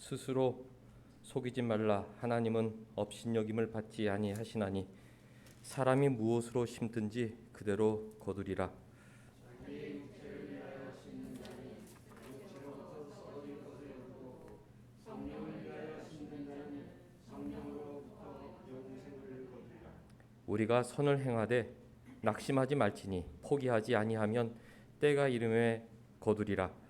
스스로 속이지 말라. 하나님은 업신여김을 받지 아니하시나니 사람이 무엇으로 심든지 그대로 거두리라. 우리가 선을 행하되 낙심하지 말지니 포기하지 아니하면 때가 이름에 거두리라.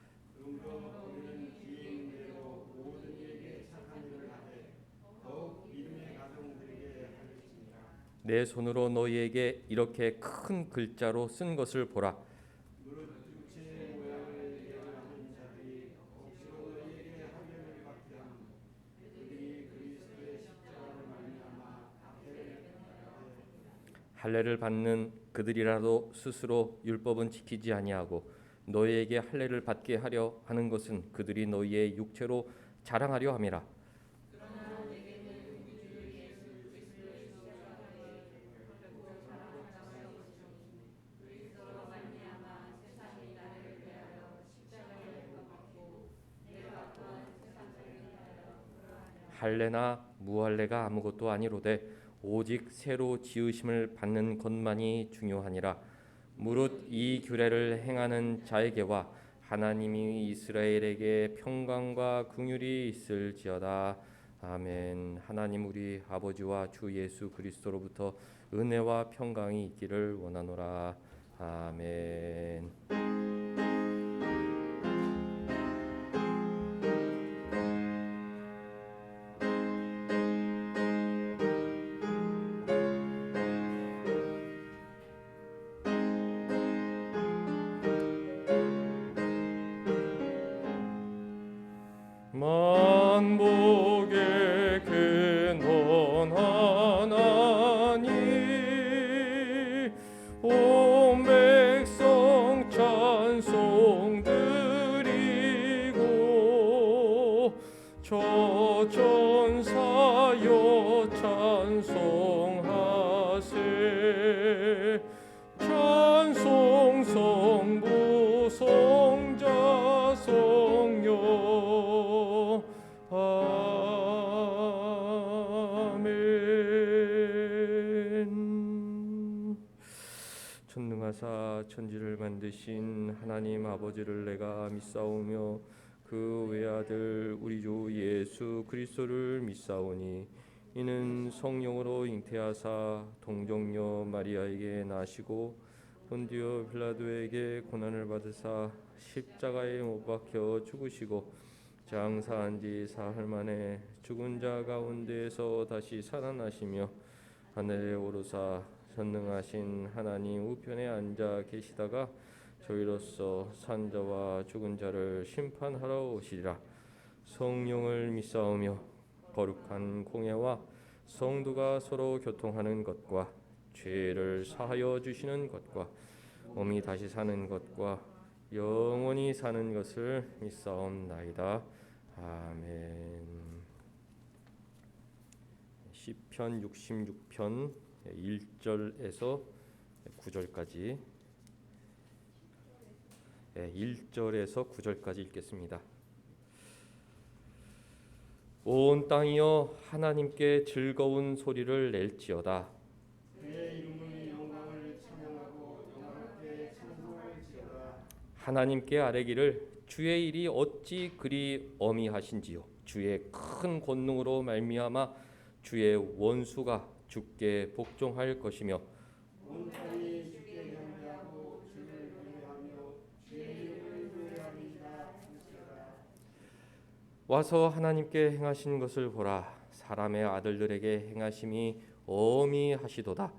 내 손으로 너희에게 이렇게 큰 글자로 쓴 것을 보라. 할례를 받는 그들이라도 스스로 율법은 지키지 아니하고 너희에게 할례를 받게 하려 하는 것은 그들이 너희의 육체로 자랑하려 함이라. 할례나 무할례가 아무것도 아니로되 오직 새로 지으심을 받는 것만이 중요하니라. 무릇 이 규례를 행하는 자에게와 하나님이 이스라엘에게 평강과 긍휼이 있을지어다. 아멘. 하나님 우리 아버지와 주 예수 그리스도로부터 은혜와 평강이 있기를 원하노라. 아멘. 만복의 근원 하나님 온 백성 찬송 드리고 저 천사여 찬송하세. 찬송 성부 성자 성령 아멘. 전능하사 천지를 만드신 하나님 아버지를 내가 믿사오며 그 외아들 우리 주 예수 그리스도를 믿사오니 이는 성령으로 잉태하사 동정녀 마리아에게 나시고 본디오 빌라도에게 고난을 받으사 십자가에 못 박혀 죽으시고 장사한 지 사흘 만에 죽은 자 가운데에서 다시 살아나시며 하늘에 오르사 전능하신 하나님 우편에 앉아 계시다가 저희로서 산자와 죽은 자를 심판하러 오시리라. 성령을 믿사오며 거룩한 공예와 성도가 서로 교통하는 것과 죄를 사하여 주시는 것과 몸이 다시 사는 것과 영원히 사는 것을 믿사옵나이다. 아멘. 시편 66편 1절에서 9절까지 1절에서 9절까지 읽겠습니다. 온 땅이여 하나님께 즐거운 소리를 낼지어다. 그의 이름의 영광을 찬양하고 영광께 찬송할지어다. 하나님께 아뢰기를 주의 일이 어찌 그리 어미하신지요. 주의 큰 권능으로 말미암아 주의 원수가 주께 복종할 것이며 온 땅이 주께 경배하고 주를 경배하며 주의 이름을 경배하리이다 할지어다. 와서 하나님께 행하신 것을 보라. 사람의 아들들에게 행하심이 어미하시도다.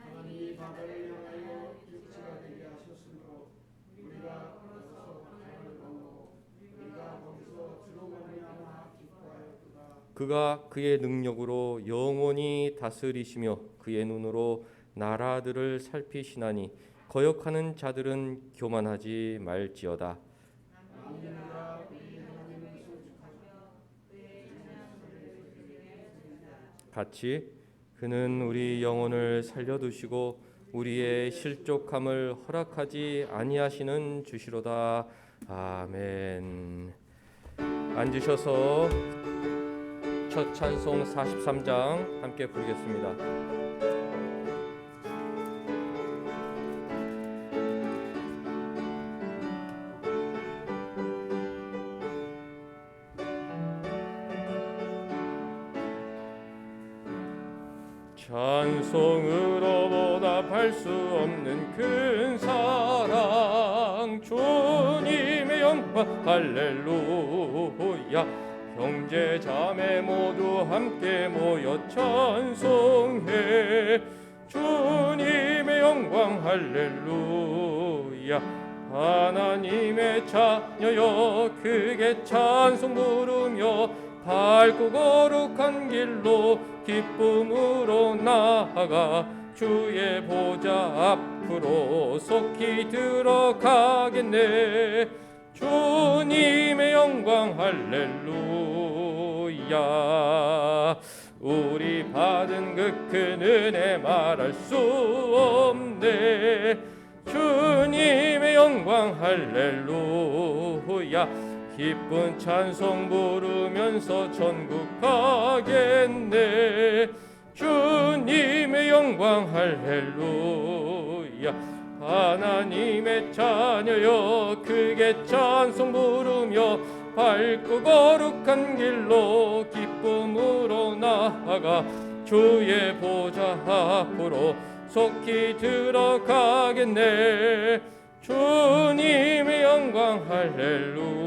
하나님이 바다를 향하여 육지가 되게 하셨으므로 우리가 거기서 바다를 건너 우리가 거기서 주로 말미암아 기뻐하였도다. 그가 그의 능력으로 영원히 다스리시며 그의 눈으로 나라들을 살피시나니 거역하는 자들은 교만하지 말지어다. 만민들아 우리 하나님을 송축하자. 같이 그는 우리 영혼을 살려두시고 우리의 실족함을 허락하지 아니하시는 주시로다. 아멘. 앉으셔서 첫 찬송 43장 함께 부르겠습니다. 찬송으로 보답할 수 없는 큰 사랑 주님의 영광 할렐루야. 형제 자매 모두 함께 모여 찬송해 주님의 영광 할렐루야. 하나님의 자녀여 크게 찬송 부르며 밝고 거룩한 길로 기쁨으로 나아가 주의 보좌 앞으로 속히 들어가겠네. 주님의 영광 할렐루야. 우리 받은 그 큰 은혜 말할 수 없네. 주님의 영광 할렐루야. 기쁜 찬송 부르면서 천국 가겠네. 주님의 영광 할렐루야. 하나님의 자녀여 크게 찬송 부르며 밝고 거룩한 길로 기쁨으로 나아가 주의 보좌 앞으로 속히 들어가겠네. 주님의 영광 할렐루야.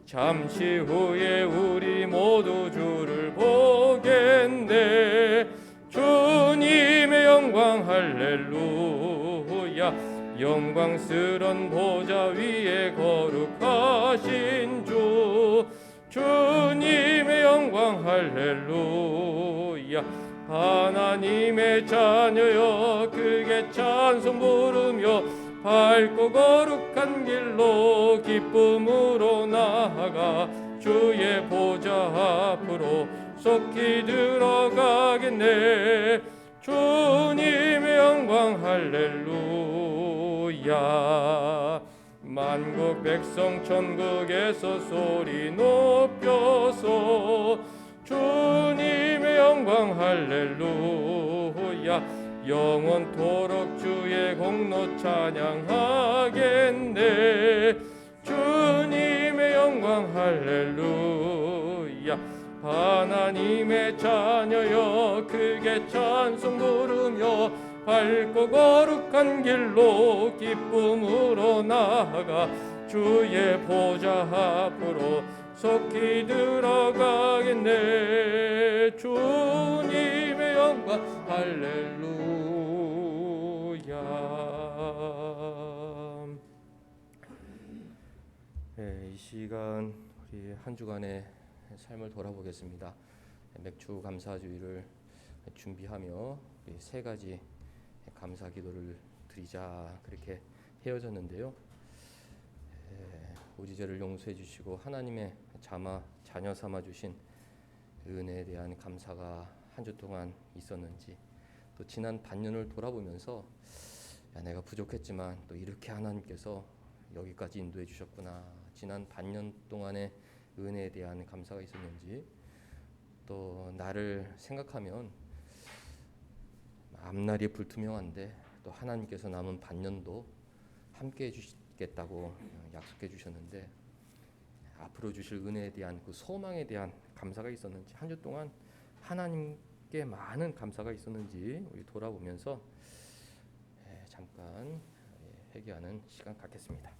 잠시 후에 우리 모두 주를 보겠네. 주님의 영광 할렐루야. 영광스런 보좌 위에 거룩하신 주 주님의 영광 할렐루야. 하나님의 자녀여 크게 찬송 부르며 밝고 거룩한 길로 기쁨으로 나아가 주의 보좌 앞으로 속히 들어가겠네. 주님의 영광 할렐루야. 만국 백성 천국에서 소리 높여서 주님의 영광 할렐루야. 영원토록 주의 공로 찬양하겠네. 주님의 영광 할렐루야. 하나님의 자녀여 크게 찬송 부르며 밝고 거룩한 길로 기쁨으로 나아가 주의 보좌 앞으로 속히 들어가겠네. 주님의 영광 할렐루야. 네, 이 시간 우리 한 주간의 삶을 돌아보겠습니다. 맥주 감사주의를 준비하며 우리 세 가지 감사 기도를 드리자 그렇게 헤어졌는데요. 우리 죄를 용서해 주시고 하나님의 자녀 삼아 주신 은혜에 대한 감사가 한 주 동안 있었는지, 또 지난 반년을 돌아보면서 내가 부족했지만 또 이렇게 하나님께서 여기까지 인도해 주셨구나, 지난 반년 동안의 은혜에 대한 감사가 있었는지, 또 나를 생각하면 앞날이 불투명한데 또 하나님께서 남은 반년도 함께 해주시겠다고 약속해 주셨는데 앞으로 주실 은혜에 대한 그 소망에 대한 감사가 있었는지, 한 주 동안 하나님께 많은 감사가 있었는지 우리 돌아보면서 잠깐 회개하는 시간 갖겠습니다.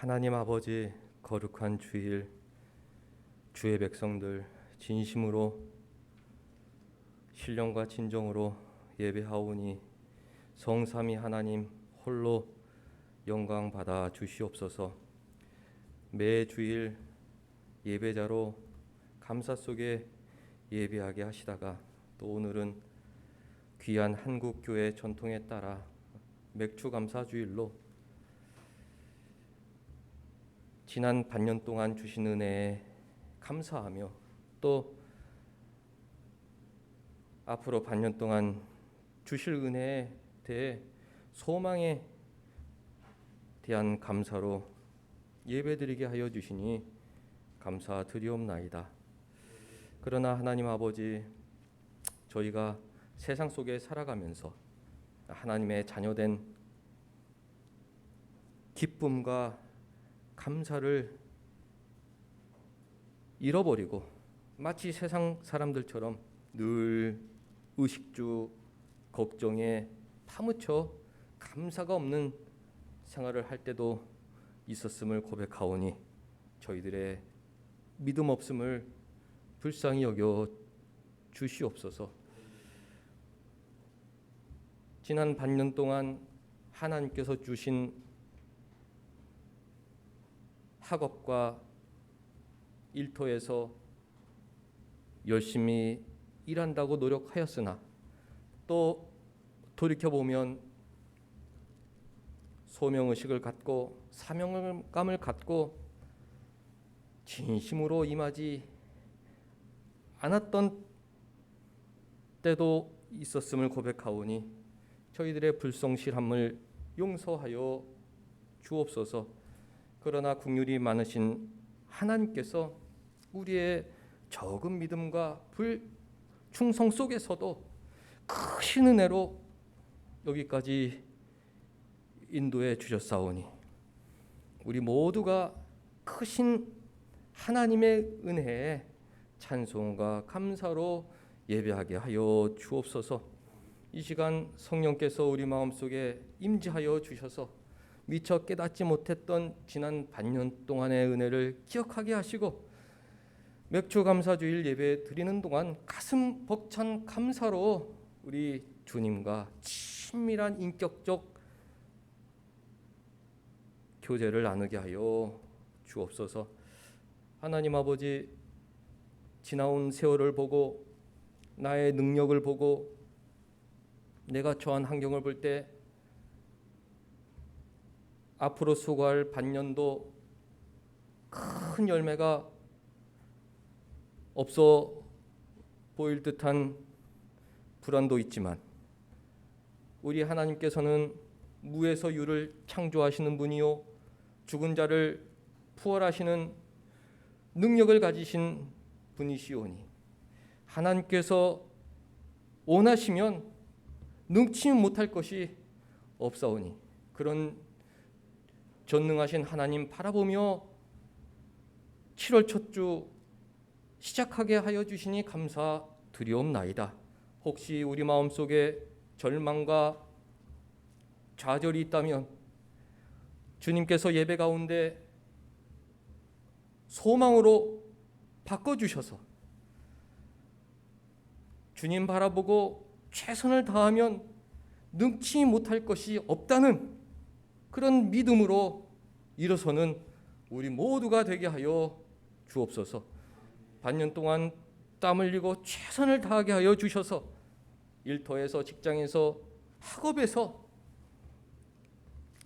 하나님 아버지, 거룩한 주일, 주의 백성들 진심으로 신령과 진정으로 예배하오니 성삼위 하나님 홀로 영광 받아 주시옵소서. 매 주일 예배자로 감사 속에 예배하게 하시다가 또 오늘은 귀한 한국교회 전통에 따라 맥주감사주일로 지난 반년 동안 주신 은혜에 감사하며 또 앞으로 반년 동안 주실 은혜에 대해 소망에 대한 감사로 예배드리게 하여 주시니 감사드리옵나이다. 그러나 하나님 아버지, 저희가 세상 속에 살아가면서 하나님의 자녀된 기쁨과 감사를 잃어버리고 마치 세상 사람들처럼 늘 의식주 걱정에 파묻혀 감사가 없는 생활을 할 때도 있었음을 고백하오니 저희들의 믿음 없음을 불쌍히 여겨 주시옵소서. 지난 반년 동안 하나님께서 주신 학업과 일터에서 열심히 일한다고 노력하였으나 또 돌이켜보면 소명의식을 갖고 사명감을 갖고 진심으로 임하지 않았던 때도 있었음을 고백하오니 저희들의 불성실함을 용서하여 주옵소서. 그러나 긍휼이 많으신 하나님께서 우리의 적은 믿음과 불충성 속에서도 크신 은혜로 여기까지 인도해 주셨사오니 우리 모두가 크신 하나님의 은혜에 찬송과 감사로 예배하게 하여 주옵소서. 이 시간 성령께서 우리 마음속에 임재하여 주셔서 미처 깨닫지 못했던 지난 반년 동안의 은혜를 기억하게 하시고 맥주 감사주일 예배 드리는 동안 가슴 벅찬 감사로 우리 주님과 친밀한 인격적 교제를 나누게 하여 주옵소서. 하나님 아버지, 지나온 세월을 보고 나의 능력을 보고 내가 처한 환경을 볼 때 앞으로 수고할 반년도 큰 열매가 없어 보일 듯한 불안도 있지만 우리 하나님께서는 무에서 유를 창조하시는 분이요 죽은 자를 부활하시는 능력을 가지신 분이시오니 하나님께서 원하시면 능치 못할 것이 없사오니 그런 전능하신 하나님 바라보며 7월 첫 주 시작하게 하여 주시니 감사드리옵나이다. 혹시 우리 마음속에 절망과 좌절이 있다면 주님께서 예배 가운데 소망으로 바꿔주셔서 주님 바라보고 최선을 다하면 능치 못할 것이 없다는 그런 믿음으로 일어서는 우리 모두가 되게 하여 주옵소서. 반년 동안 땀 흘리고 최선을 다하게 하여 주셔서 일터에서 직장에서 학업에서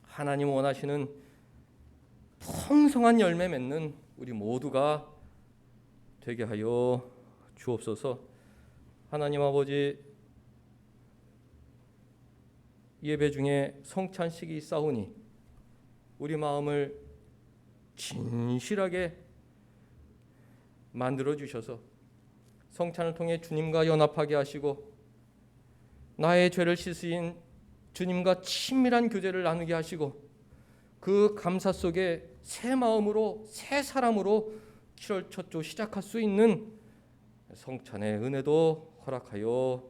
하나님 원하시는 풍성한 열매 맺는 우리 모두가 되게 하여 주옵소서. 하나님 아버지, 예배 중에 성찬식이 있사오니 우리 마음을 진실하게 만들어 주셔서 성찬을 통해 주님과 연합하게 하시고 나의 죄를 씻으신 주님과 친밀한 교제를 나누게 하시고 그 감사 속에 새 마음으로 새 사람으로 7월 첫 주 시작할 수 있는 성찬의 은혜도 허락하여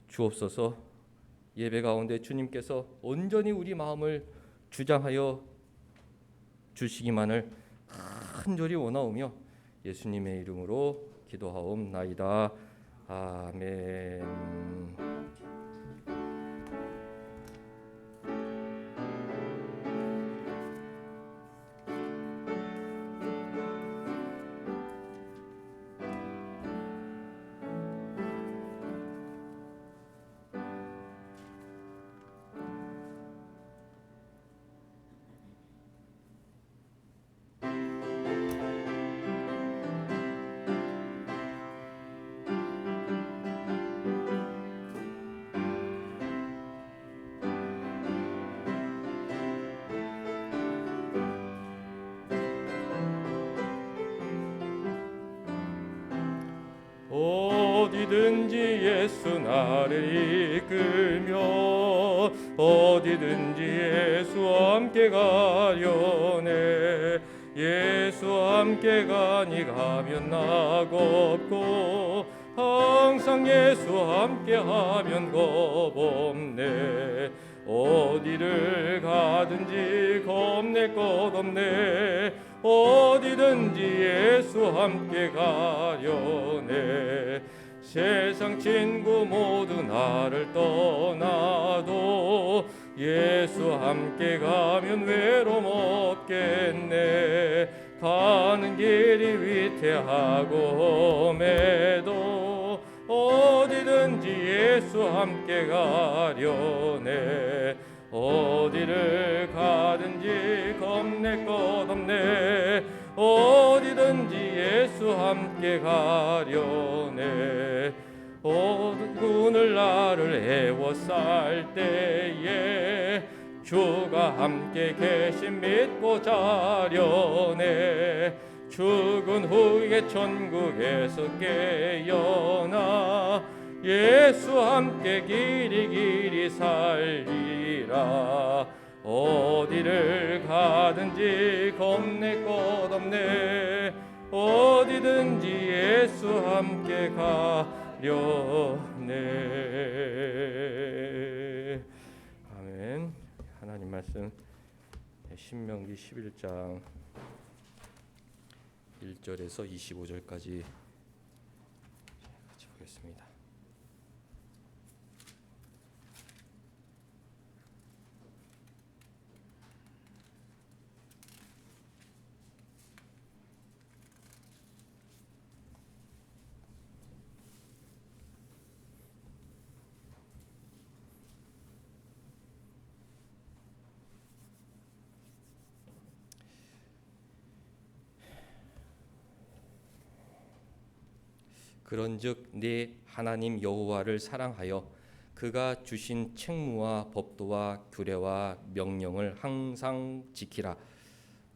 주옵소서. 예배 가운데 주님께서 온전히 우리 마음을 주장하여 주시기만을 간절히 원하오며 예수님의 이름으로 기도하옵나이다. 아멘. 어디든지 예수 나를 이끌며 어디든지 예수와 함께 가려네. 예수와 함께 가니 가면 나겁고 항상 예수와 함께 하면 겁없네. 어디를 가든지 겁낼 것 없네. 어디든지 예수 함께 가려네. 세상 친구 모두 나를 떠나도 예수 함께 가면 외로움 없겠네. 가는 길이 위태하고 험해도 어디든지 예수 함께 가려네. 어디를 가든지 겁낼 것 없네. 어디든지 예수 함께 가려네. 오늘 나를 애워쌀 때에 주가 함께 계신 믿고 자려네. 죽은 후에 천국에서 깨어나 예수 함께 길이 살리라. 어디를 가든지 겁낼 것 없네. 어디든지 예수 함께 가려네. 아멘. 하나님 말씀 신명기 11장 1절에서 25절까지 같이 보겠습니다. 그런즉 네 하나님 여호와를 사랑하여 그가 주신 책무와 법도와 규례와 명령을 항상 지키라.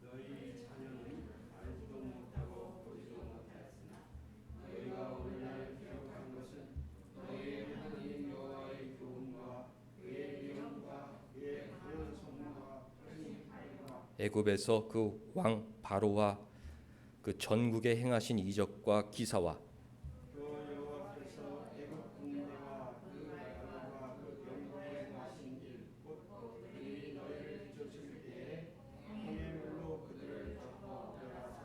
너희 자녀는 알지도 못하고 보지도 못하였으나 너희가 오늘날 기억한 것은 너희 하나님 여호와의 교훈과 그의 위엄과 그의 큰 선물과 크신 팔과 애굽에서 그 왕 바로와 그 전국에 행하신 이적과 기사와 여호와께서 애굽 군대와 그 나라와 그 영광에 행하신 일 곧 그들이 너희를 쫓을 때에 홍해물로 그들을 덮어 멸하사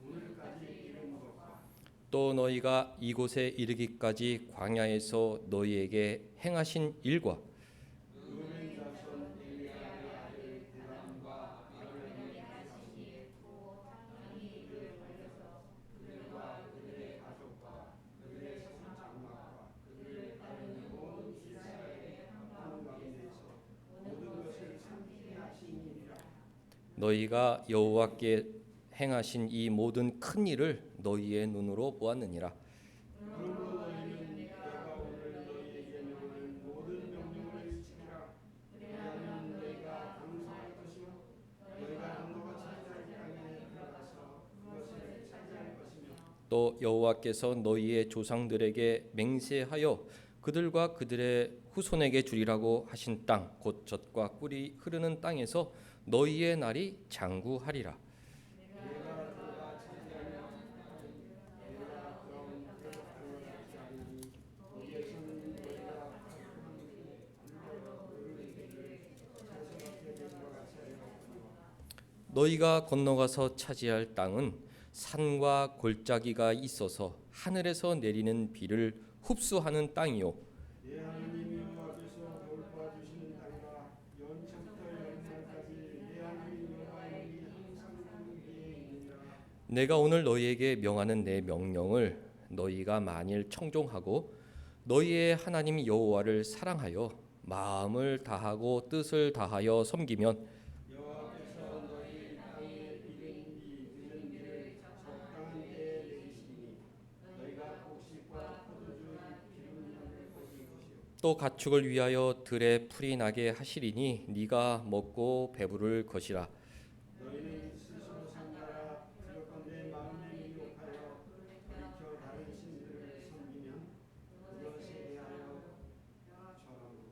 오늘까지 이룬 것과 또 너희가 이곳에 이르기까지 광야에서 너희에게 행하신 일과 르벤 자손 엘리야의 아들 데단과 아벨람이 하신 일 땅이 그를 살려서 그들과 그들의 가족과 그들의 손장막과 그들을 따르는 온 이스라엘의 한방 가운데서 모든 것을 삼키게 하신 일이라. 너희가 여호와께 행하신 이 모든 큰 일을 너희의 눈으로 보았느니라. 그러므로 너희는 내가 오늘 너희에게 명하는 모든 명령을 지키라. 그리하면 너희가 강성할 것이요 너희가 인도가 차지할 땅에 들어가서 그것을 차지할 것이며 또 여호와께서 너희의 조상들에게 맹세하여 그들과 그들의 후손에게 주리라고 하신 땅 곧 젖과 꿀이 흐르는 땅에서 너희의 날이 장구하리라. 내가 들어가 차지하며 내가 그런 그 땅을 차지하리니 거기에서는 너희가 물로 그르기를 채소 같게 들어가 차리라. 너희가 건너가서 차지할 땅은 산과 골짜기가 있어서 하늘에서 내리는 비를 흡수하는 땅이요 내 하나님 여호와께서 돌봐주시는 땅이라. 연초부터 연말까지 내 하나님 여호와의 일이 항상 그 위에 있느니라. 내가 오늘 너희에게 명하는 내 명령을 너희가 만일 청종하고 너희의 하나님 여호와를 사랑하여 마음을 다하고 뜻을 다하여 섬기면 여호와께서 너희 땅에 비는 비 늦은 비를 적당한 때에 내리시니 너희가 곡식과 포도주 기름을 거둘 것이요. 또 가축을 위하여 들에 풀이 나게 하시리니 네가 먹고 배부를 것이라. 너희는 스스로 산다라. 그렇건대 마음에 미혹하여 돌이켜 다른 신들을 섬기면 그것에 대하여 절하고.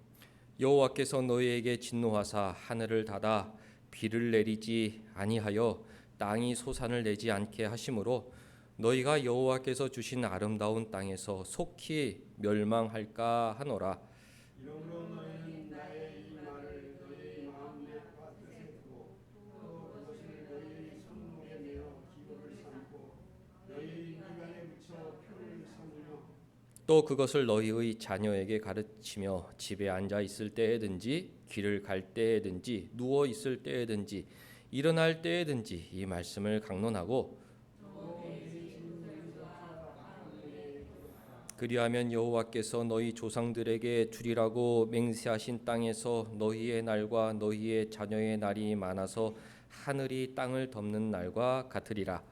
여호와께서 너희에게 진노하사 하늘을 닫아 비를 내리지 아니하여 땅이 소산을 내지 않게 하심으로 너희가 여호와께서 주신 아름다운 땅에서 속히 멸망할까 하노라. 이러므로 너희는 나의 이 말을 너희의 마음에 뜻에 두고 또 그것을 너희의 손목에 메어 기호를 삼고 너희의 미간에 붙여 표를 삼으며 또 그것을 너희의 자녀에게 가르치며 집에 앉아 있을 때에든지 길을 갈 때에든지 누워 있을 때에든지 일어날 때에든지 이 말씀을 강론하고 그리하면 여호와께서 너희 조상들에게 주리라고 맹세하신 땅에서 너희의 날과 너희의 자녀의 날이 많아서 하늘이 땅을 덮는 날과 같으리라.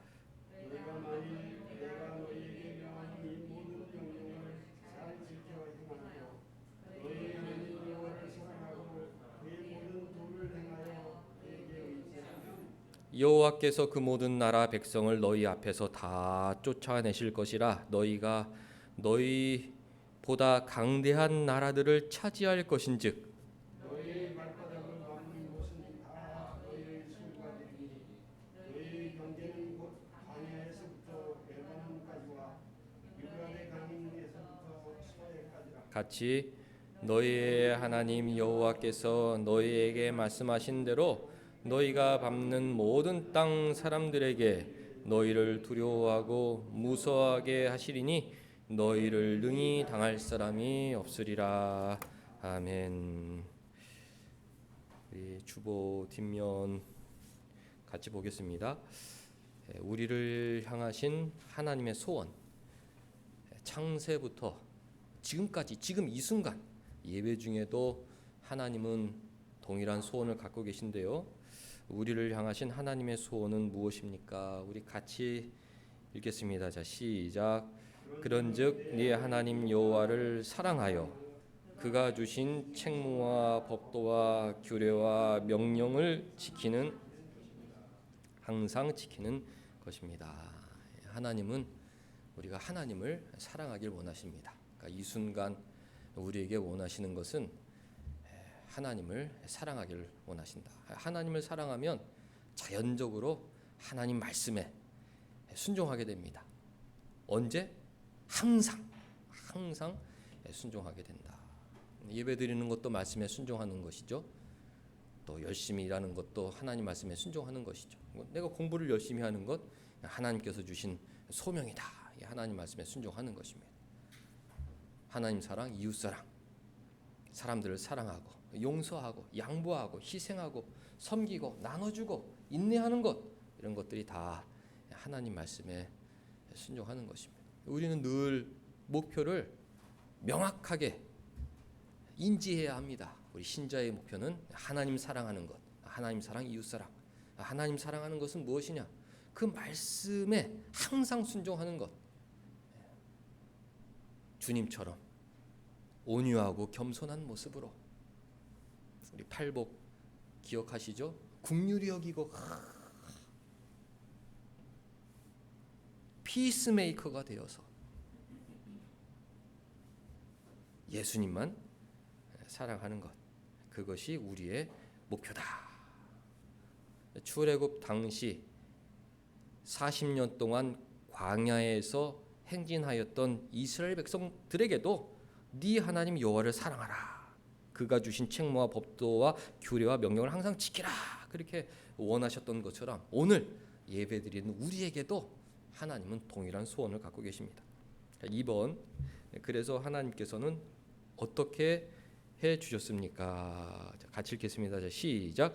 너희가 만일 내가 너희에게 명하는 이 모든 명령을 잘 지켜 행하고 너희 하나님 여호와를 사랑하고 그의 모든 도를 행하여 그에게 의지하면 여호와께서 그 모든 나라 백성을 너희 앞에서 다 쫓아내실 것이라. 너희가 너희보다 강대한 나라들을 차지할 것인즉 너희의 발바닥을 밟는 곳은 다 너희의 소유가되리니 너희의 경계는 곧 광야에서부터 레바논까지와 유브라데 강에서부터 서해까지라. 같이 너희의 하나님 여호와께서 너희에게 말씀하신 대로 너희가 밟는 모든 땅 사람들에게 너희를 두려워하고 무서워하게 하시리니 너희를 능히 당할 사람이 없으리라. 아멘. 우리 주보 뒷면 같이 보겠습니다. 우리를 향하신 하나님의 소원, 창세부터 지금까지 지금 이 순간 예배 중에도 하나님은 동일한 소원을 갖고 계신데요. 우리를 향하신 하나님의 소원은 무엇입니까? 우리 같이 읽겠습니다. 자, 시작. 그런즉 네 하나님 여호와를 사랑하여 그가 주신 책무와 법도와 규례와 명령을 지키는 항상 지키는 것입니다. 하나님은 우리가 하나님을 사랑하길 원하십니다. 그러니까 이 순간 우리에게 원하시는 것은 하나님을 사랑하기를 원하신다. 하나님을 사랑하면 자연적으로 하나님 말씀에 순종하게 됩니다. 언제? 항상 순종하게 된다. 예배 드리는 것도 말씀에 순종하는 것이죠. 또 열심히 일하는 것도 하나님 말씀에 순종하는 것이죠. 내가 공부를 열심히 하는 것 하나님께서 주신 소명이다. 하나님 말씀에 순종하는 것입니다. 하나님 사랑, 이웃 사랑, 사람들을 사랑하고 용서하고 양보하고 희생하고 섬기고 나눠주고 인내하는 것, 이런 것들이 다 하나님 말씀에 순종하는 것입니다. 우리는 늘 목표를 명확하게 인지해야 합니다. 우리 신자의 목표는 하나님 사랑하는 것, 하나님 사랑, 이웃 사랑. 하나님 사랑하는 것은 무엇이냐? 그 말씀에 항상 순종하는 것. 주님처럼 온유하고 겸손한 모습으로. 우리 팔복 기억하시죠? 긍휼히 여기고 피스메이커가 되어서 예수님만 사랑하는 것, 그것이 우리의 목표다. 출애굽 당시 40년 동안 광야에서 행진하였던 이스라엘 백성들에게도 네 하나님 여호와를 사랑하라. 그가 주신 책무와 법도와 규례와 명령을 항상 지키라. 그렇게 원하셨던 것처럼 오늘 예배드리는 우리에게도 하나님은 동일한 소원을 갖고 계십니다. 2번, 그래서 하나님께서는 어떻게 해 주셨습니까? 같이 읽겠습니다. 자, 시작.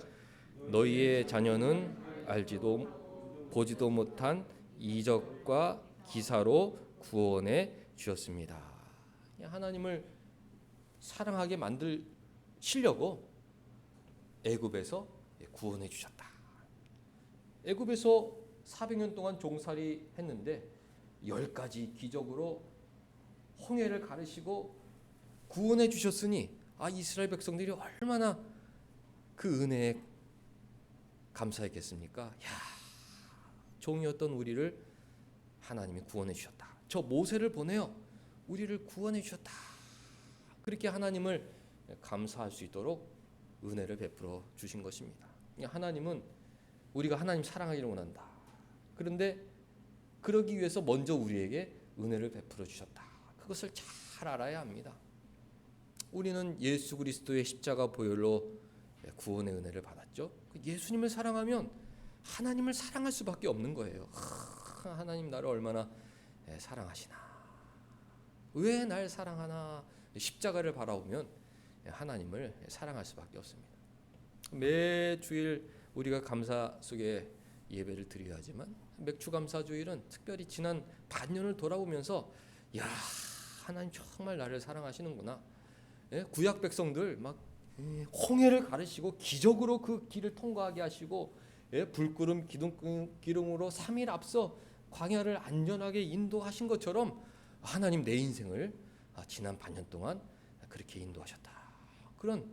너희의 자녀는 알지도 보지도 못한 이적과 기사로 구원해 주셨습니다. 하나님을 사랑하게 만드시려고 애굽에서 구원해 주셨다. 애굽에서 400년 동안 종살이 했는데 10가지 기적으로 홍해를 가르시고 구원해 주셨으니 이스라엘 백성들이 얼마나 그 은혜에 감사했겠습니까? 종이었던 우리를 하나님이 구원해 주셨다. 저 모세를 보내어 우리를 구원해 주셨다. 그렇게 하나님을 감사할 수 있도록 은혜를 베풀어 주신 것입니다. 하나님은 우리가 하나님 사랑하기를 원한다. 그런데 그러기 위해서 먼저 우리에게 은혜를 베풀어 주셨다. 그것을 잘 알아야 합니다. 우리는 예수 그리스도의 십자가 보혈로 구원의 은혜를 받았죠. 예수님을 사랑하면 하나님을 사랑할 수밖에 없는 거예요. 하나님 나를 얼마나 사랑하시나, 왜 날 사랑하나. 십자가를 바라보면 하나님을 사랑할 수밖에 없습니다. 매 주일 우리가 감사 속에 예배를 드려야 하지만 맥주감사주일은 특별히 지난 반년을 돌아보면서 하나님 정말 나를 사랑하시는구나. 구약 백성들 막 홍해를 가르시고 기적으로 그 길을 통과하게 하시고 불구름 기둥으로 3일 앞서 광야를 안전하게 인도하신 것처럼 하나님 내 인생을 지난 반년 동안 그렇게 인도하셨다. 그런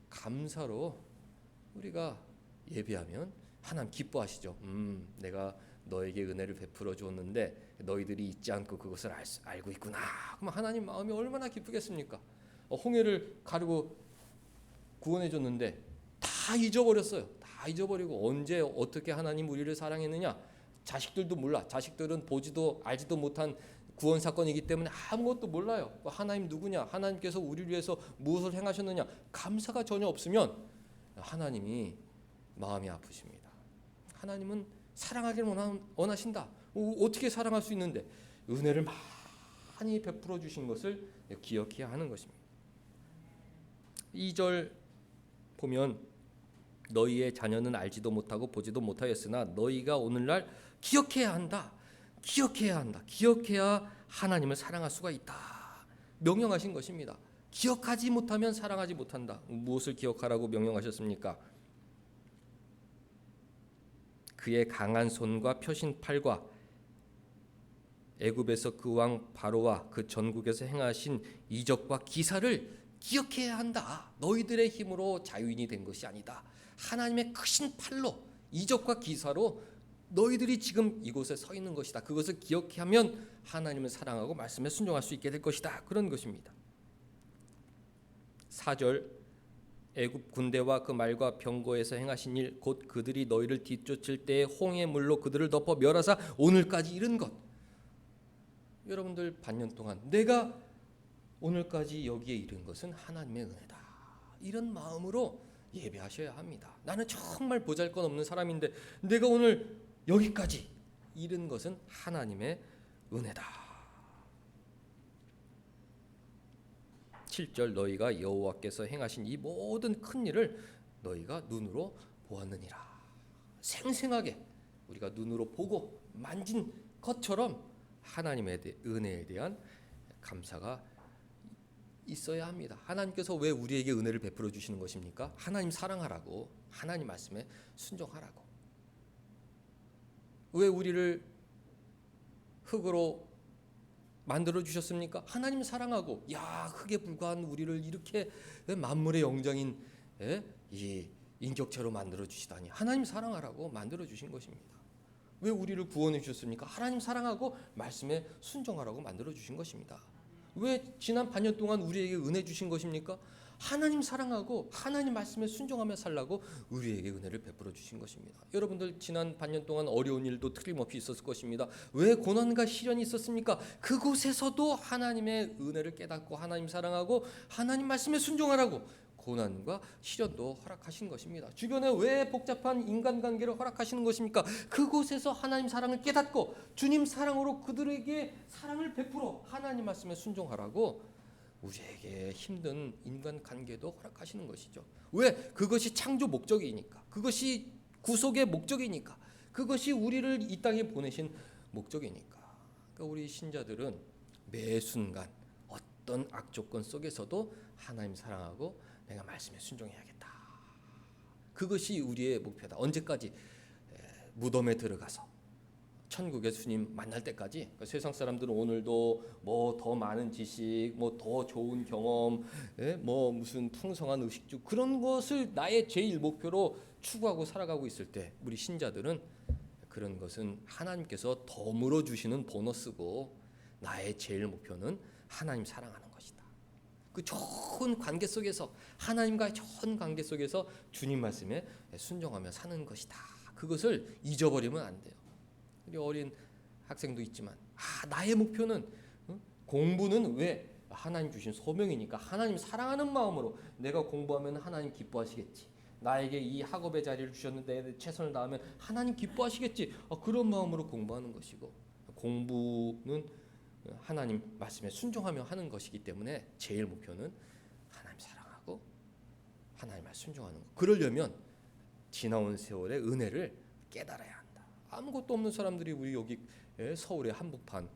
감사로 우리가 예배하면 하나님 기뻐하시죠. 내가 너에게 은혜를 베풀어 주었는데 너희들이 잊지 않고 그것을 알고 있구나. 그럼 하나님 마음이 얼마나 기쁘겠습니까? 홍해를 가르고 구원해 줬는데 다 잊어버렸어요. 다 잊어버리고 언제 어떻게 하나님 우리를 사랑했느냐? 자식들도 몰라. 자식들은 보지도 알지도 못한 구원 사건이기 때문에 아무것도 몰라요. 하나님 누구냐? 하나님께서 우리를 위해서 무엇을 행하셨느냐? 감사가 전혀 없으면 하나님이 마음이 아프십니다. 하나님은 사랑하기를 원하신다. 어떻게 사랑할 수 있는데? 은혜를 많이 베풀어 주신 것을 기억해야 하는 것입니다. 2절 보면 너희의 자녀는 알지도 못하고 보지도 못하였으나 너희가 오늘날 기억해야 한다. 기억해야 한다. 기억해야 하나님을 사랑할 수가 있다. 명령하신 것입니다. 기억하지 못하면 사랑하지 못한다. 무엇을 기억하라고 명령하셨습니까? 그의 강한 손과 펴신 팔과 애굽에서 그 왕 바로와 그 전국에서 행하신 이적과 기사를 기억해야 한다. 너희들의 힘으로 자유인이 된 것이 아니다. 하나님의 크신 팔로 이적과 기사로 너희들이 지금 이곳에 서 있는 것이다. 그것을 기억하면 하나님을 사랑하고 말씀에 순종할 수 있게 될 것이다. 그런 것입니다. 4절 애굽 군대와 그 말과 병거에서 행하신 일 곧 그들이 너희를 뒤쫓을 때에 홍해 물로 그들을 덮어 멸하사 오늘까지 이른 것. 여러분들 반년 동안 내가 오늘까지 여기에 이른 것은 하나님의 은혜다. 이런 마음으로 예배하셔야 합니다. 나는 정말 보잘것없는 사람인데 내가 오늘 여기까지 이른 것은 하나님의 은혜다. 7절 너희가 여호와께서 행하신 이 모든 큰 일을 너희가 눈으로 보았느니라. 생생하게 우리가 눈으로 보고 만진 것처럼 하나님의 은혜에 대한 감사가 있어야 합니다. 하나님께서 왜 우리에게 은혜를 베풀어 주시는 것입니까? 하나님 사랑하라고, 하나님 말씀에 순종하라고. 왜 우리를 흙으로 만들어 주셨습니까? 하나님 사랑하고, 흙에 불과한 우리를 이렇게 만물의 영장인 이 인격체로 만들어 주시다니 하나님 사랑하라고 만들어 주신 것입니다. 왜 우리를 구원해 주셨습니까? 하나님 사랑하고 말씀에 순종하라고 만들어 주신 것입니다. 왜 지난 반년 동안 우리에게 은혜 주신 것입니까? 하나님 사랑하고 하나님 말씀에 순종하며 살라고 우리에게 은혜를 베풀어 주신 것입니다. 여러분들 지난 반년 동안 어려운 일도 틀림없이 있었을 것입니다. 왜 고난과 시련이 있었습니까? 그곳에서도 하나님의 은혜를 깨닫고 하나님 사랑하고 하나님 말씀에 순종하라고 고난과 시련도 허락하신 것입니다. 주변에 왜 복잡한 인간관계를 허락하시는 것입니까? 그곳에서 하나님 사랑을 깨닫고 주님 사랑으로 그들에게 사랑을 베풀어 하나님 말씀에 순종하라고 우리에게 힘든 인간관계도 허락하시는 것이죠. 왜? 그것이 창조 목적이니까. 그것이 구속의 목적이니까. 그것이 우리를 이 땅에 보내신 목적이니까. 그러니까 우리 신자들은 매 순간 어떤 악조건 속에서도 하나님 사랑하고 내가 말씀에 순종해야겠다. 그것이 우리의 목표다. 언제까지? 무덤에 들어가서 천국의 주님 만날 때까지. 그러니까 세상 사람들은 오늘도 뭐 더 많은 지식, 뭐 더 좋은 경험, 뭐 무슨 풍성한 의식주 그런 것을 나의 제일 목표로 추구하고 살아가고 있을 때 우리 신자들은 그런 것은 하나님께서 덤으로 주시는 보너스고 나의 제일 목표는 하나님 사랑하는 것이다. 그 좋은 관계 속에서 하나님과의 좋은 관계 속에서 주님 말씀에 순종하며 사는 것이다. 그것을 잊어버리면 안 돼요. 우리 어린 학생도 있지만 나의 목표는 공부는 왜? 하나님 주신 소명이니까 하나님 사랑하는 마음으로 내가 공부하면 하나님 기뻐하시겠지. 나에게 이 학업의 자리를 주셨는데 최선을 다하면 하나님 기뻐하시겠지. 그런 마음으로 공부하는 것이고 공부는 하나님 말씀에 순종하며 하는 것이기 때문에 제일 목표는 하나님 사랑하고 하나님 말씀 순종하는 것. 그러려면 지나온 세월의 은혜를 깨달아야 한다. 아무것도 없는 사람들이 우리 여기 서울의 한복판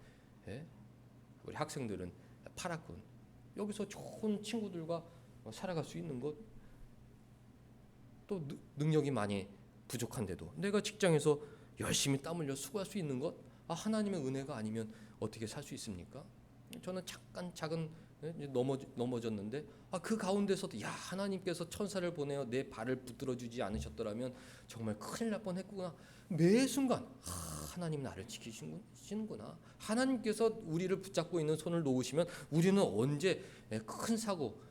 우리 학생들은 8학군 여기서 좋은 친구들과 살아갈 수 있는 것 또 능력이 많이 부족한데도 내가 직장에서 열심히 땀 흘려 수고할 수 있는 것 하나님의 은혜가 아니면 어떻게 살 수 있습니까? 저는 잠깐 작은 넘어졌는데 그 가운데서도 야 하나님께서 천사를 보내어 내 발을 붙들어 주지 않으셨더라면 정말 큰일 날 뻔했구나. 매 순간 하나님 나를 지키시는구나. 하나님께서 우리를 붙잡고 있는 손을 놓으시면 우리는 언제 큰 사고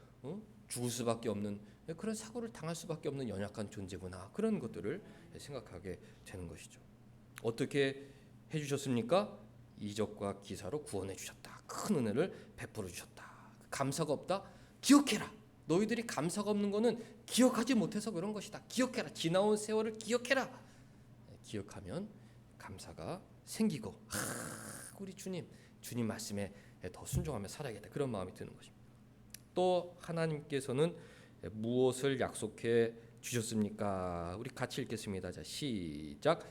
죽을 수밖에 없는 그런 사고를 당할 수밖에 없는 연약한 존재구나. 그런 것들을 생각하게 되는 것이죠. 어떻게 해주셨습니까? 이적과 기사로 구원해 주셨다. 큰 은혜를 베풀어 주셨다. 감사가 없다? 기억해라. 너희들이 감사가 없는 것은 기억하지 못해서 그런 것이다. 기억해라. 지나온 세월을 기억해라. 기억하면 감사가 생기고 우리 주님 말씀에 더 순종하며 살아야겠다. 그런 마음이 드는 것입니다. 또 하나님께서는 무엇을 약속해 주셨습니까? 우리 같이 읽겠습니다. 자, 시작.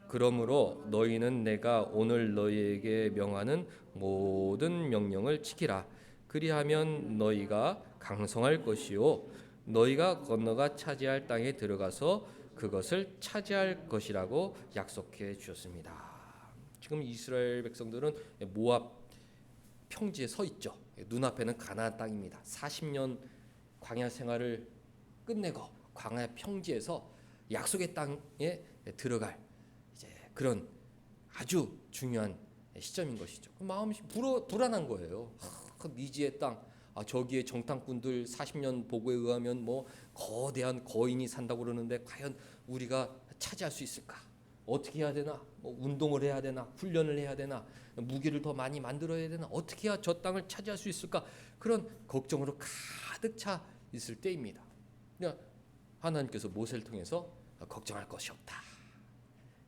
그러므로 너희는 내가 오늘 너희에게 명하는 모든 명령을 지키라. 그리하면 너희가 강성할 것이요 너희가 건너가 차지할 땅에 들어가서 그것을 차지할 것이라고 약속해 주셨습니다. 지금 이스라엘 백성들은 모압 평지에 서 있죠. 눈앞에는 가나안 땅입니다. 40년 광야 생활을 끝내고 광야 평지에서 약속의 땅에 들어갈 이제 그런 아주 중요한 시점인 것이죠. 마음이 불안한 거예요. 그 미지의 땅, 저기에 정탐꾼들 40년 보고에 의하면 뭐 거대한 거인이 산다고 그러는데 과연 우리가 차지할 수 있을까? 어떻게 해야 되나? 뭐 운동을 해야 되나? 훈련을 해야 되나? 무기를 더 많이 만들어야 되나? 어떻게 해야 저 땅을 차지할 수 있을까? 그런 걱정으로 가득 차 있을 때입니다. 그러니까 하나님께서 모세를 통해서 걱정할 것이 없다.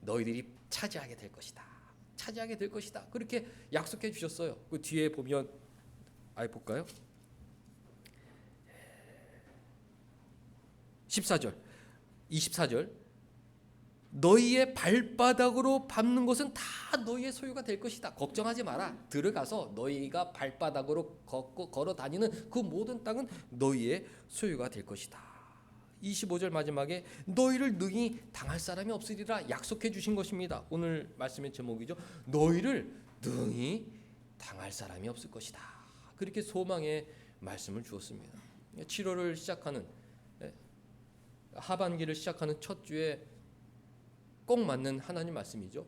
너희들이 차지하게 될 것이다. 차지하게 될 것이다. 그렇게 약속해 주셨어요. 그 뒤에 보면 볼까요? 14절, 24절. 너희의 발바닥으로 밟는 것은 다 너희의 소유가 될 것이다. 걱정하지 마라. 들어가서 너희가 발바닥으로 걸어 다니는 그 모든 땅은 너희의 소유가 될 것이다. 25절 마지막에 너희를 능히 당할 사람이 없으리라 약속해 주신 것입니다. 오늘 말씀의 제목이죠. 너희를 능히 당할 사람이 없을 것이다. 그렇게 소망의 말씀을 주었습니다. 7월을 시작하는 하반기를 시작하는 첫 주에 꼭 맞는 하나님 말씀이죠.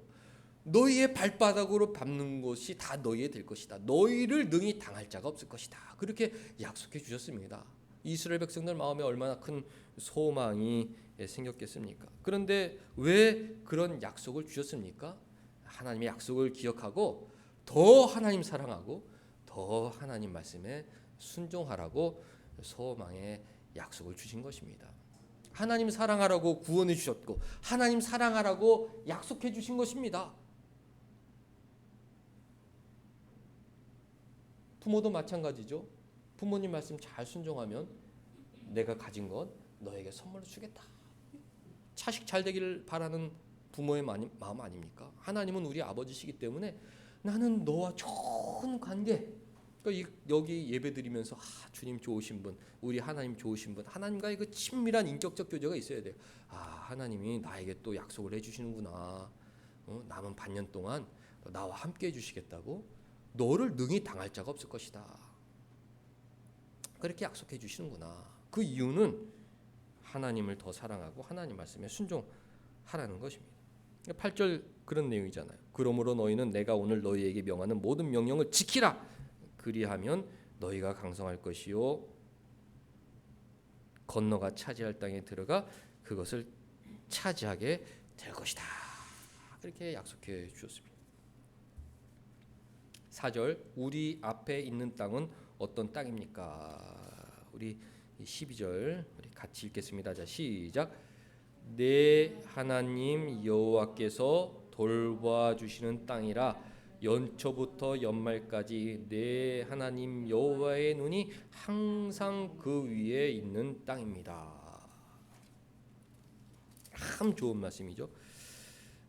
너희의 발바닥으로 밟는 것이 다 너희의 될 것이다. 너희를 능히 당할 자가 없을 것이다. 그렇게 약속해 주셨습니다. 이스라엘 백성들 마음에 얼마나 큰 소망이 생겼겠습니까? 그런데 왜 그런 약속을 주셨습니까? 하나님의 약속을 기억하고 더 하나님 사랑하고 더 하나님 말씀에 순종하라고 소망의 약속을 주신 것입니다. 하나님 사랑하라고 구원해 주셨고 하나님 사랑하라고 약속해 주신 것입니다. 부모도 마찬가지죠. 부모님 말씀 잘 순종하면 내가 가진 것 너에게 선물로 주겠다. 자식 잘 되기를 바라는 부모의 마음 아닙니까? 하나님은 우리 아버지시기 때문에 나는 너와 좋은 관계, 그러니까 여기 예배 드리면서 주님 좋으신 분, 우리 하나님 좋으신 분, 하나님과의 그 친밀한 인격적 교제가 있어야 돼요. 하나님이 나에게 또 약속을 해주시는구나. 남은 반년 동안 나와 함께 해주시겠다고, 너를 능히 당할 자가 없을 것이다. 그렇게 약속해 주시는구나. 그 이유는 하나님을 더 사랑하고 하나님 말씀에 순종하라는 것입니다. 8절 그런 내용이잖아요. 그러므로 너희는 내가 오늘 너희에게 명하는 모든 명령을 지키라. 그리하면 너희가 강성할 것이요 건너가 차지할 땅에 들어가 그것을 차지하게 될 것이다. 그렇게 약속해 주셨습니다. 4절 우리 앞에 있는 땅은 어떤 땅입니까? 우리 12절 우리 같이 읽겠습니다. 자, 시작. 내 하나님 여호와께서 돌봐 주시는 땅이라 연초부터 연말까지 내 하나님 여호와의 눈이 항상 그 위에 있는 땅입니다. 참 좋은 말씀이죠.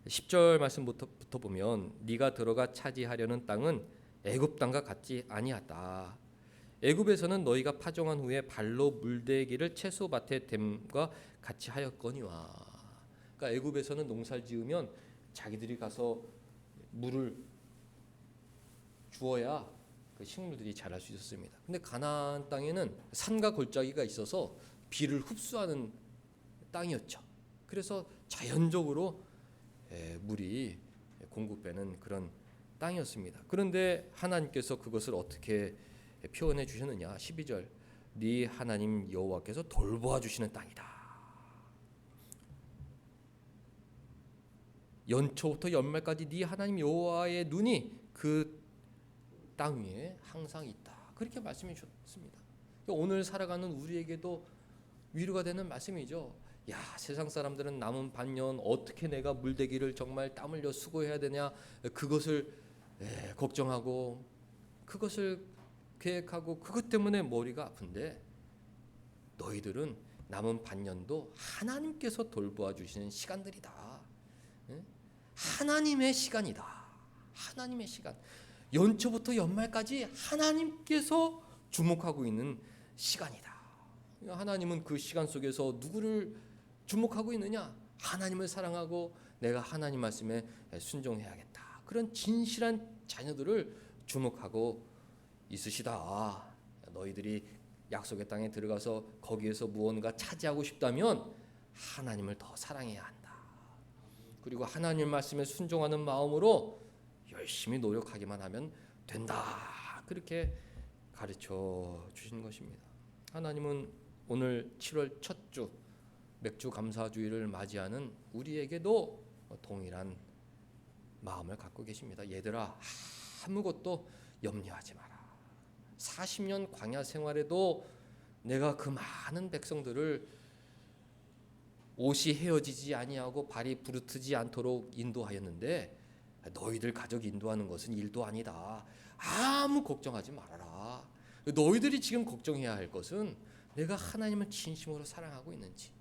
10절 말씀부터 보면 네가 들어가 차지하려는 땅은 애굽 땅과 같지 아니하다. 애굽에서는 너희가 파종한 후에 발로 물대기를 채소밭에 댐과 같이 하였거니와. 그러니까 애굽에서는 농사를 지으면 자기들이 가서 물을 주어야 그 식물들이 자랄 수 있었습니다. 근데 가나안 땅에는 산과 골짜기가 있어서 비를 흡수하는 땅이었죠. 그래서 자연적으로 물이 공급되는 그런 땅이었습니다. 그런데 하나님께서 그것을 어떻게 표현해 주셨느냐? 12절 네 하나님 여호와께서 돌보아 주시는 땅이다. 연초부터 연말까지 네 하나님 여호와의 눈이 그 땅 위에 항상 있다. 그렇게 말씀해 주셨습니다. 오늘 살아가는 우리에게도 위로가 되는 말씀이죠. 야, 세상 사람들은 남은 반년 어떻게 내가 물대기를 정말 땀 흘려 수고해야 되냐, 그것을 걱정하고 그것을 계획하고 그것 때문에 머리가 아픈데, 너희들은 남은 반년도 하나님께서 돌보아 주시는 시간들이다. 하나님의 시간이다. 하나님의 시간. 연초부터 연말까지 하나님께서 주목하고 있는 시간이다. 하나님은 그 시간 속에서 누구를 주목하고 있느냐? 하나님을 사랑하고 내가 하나님 말씀에 순종해야겠다. 그런 진실한 자녀들을 주목하고 있으시다. 너희들이 약속의 땅에 들어가서 거기에서 무언가 차지하고 싶다면 하나님을 더 사랑해야 한다. 그리고 하나님 말씀에 순종하는 마음으로 열심히 노력하기만 하면 된다. 그렇게 가르쳐 주신 것입니다. 하나님은 오늘 7월 첫 주 맥주 감사주의를 맞이하는 우리에게도 동일한 마음을 갖고 계십니다. 얘들아, 아무것도 염려하지 마라. 40년 광야 생활에도 내가 그 많은 백성들을 옷이 헤어지지 아니하고 발이 부르트지 않도록 인도하였는데, 너희들 가족 인도하는 것은 일도 아니다. 아무 걱정하지 말아라. 너희들이 지금 걱정해야 할 것은 내가 하나님을 진심으로 사랑하고 있는지,